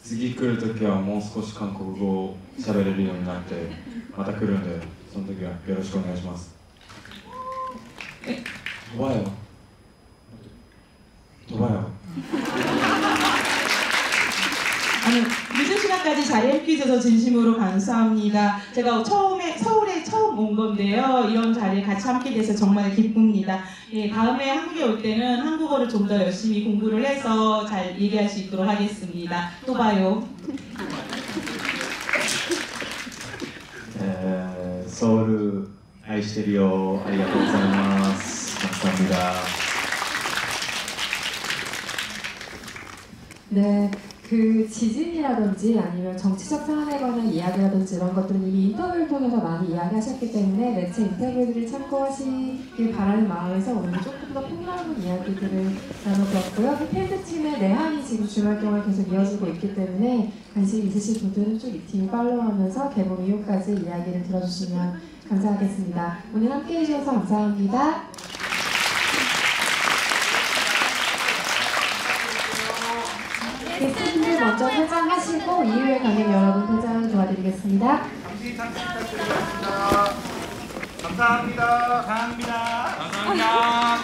[SPEAKER 3] 次来るときはもう少し韓国語を喋れるようになってまた来るんで、その時はよろしくお願いします。좋아요。좋아요。
[SPEAKER 4] 늦은 시간까지 자리에 해주셔서 진심으로 감사합니다. 제가 서울에 처음 온 건데요. 이런 자리에 같이 함께 돼서 정말 기쁩니다. 예, 다음에 한국에 올 때는 한국어를 좀 더 열심히 공부를 해서 잘 얘기할 수 있도록 하겠습니다. 또 봐요.
[SPEAKER 2] 서울愛してるよ。ありがとうございます。 감사합니다.
[SPEAKER 1] 네. 그 지진이라든지 아니면 정치적 상황에 관한 이야기라든지 이런 것들은 이미 인터뷰를 통해서 많이 이야기하셨기 때문에 매체 인터뷰들을 참고하시길 바라는 마음에서 오늘 조금 더 폭넓은 이야기들을 나눠보았고요. 팬드팀의 내한이 지금 주말 동안 계속 이어지고 있기 때문에 관심 있으신 분들은 쭉 이 팀 팔로우하면서 개봉 이후까지 이야기를 들어주시면 감사하겠습니다. 오늘 함께해 주셔서 감사합니다. 게스트분들 먼저 퇴장하시고 이후에 관객 여러분 퇴장 도와드리겠습니다.
[SPEAKER 5] 잠시 부탁드리겠습니다. 감사합니다. 감사합니다.
[SPEAKER 9] 감사합니다.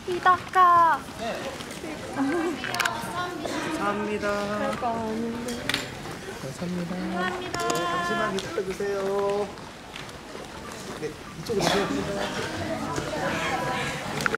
[SPEAKER 9] 히다카.
[SPEAKER 5] 감사합니다.
[SPEAKER 9] 할거 아닌데. 감사합니다.
[SPEAKER 5] 잠시만 기다려주세요. 네, 이쪽으로 오세요.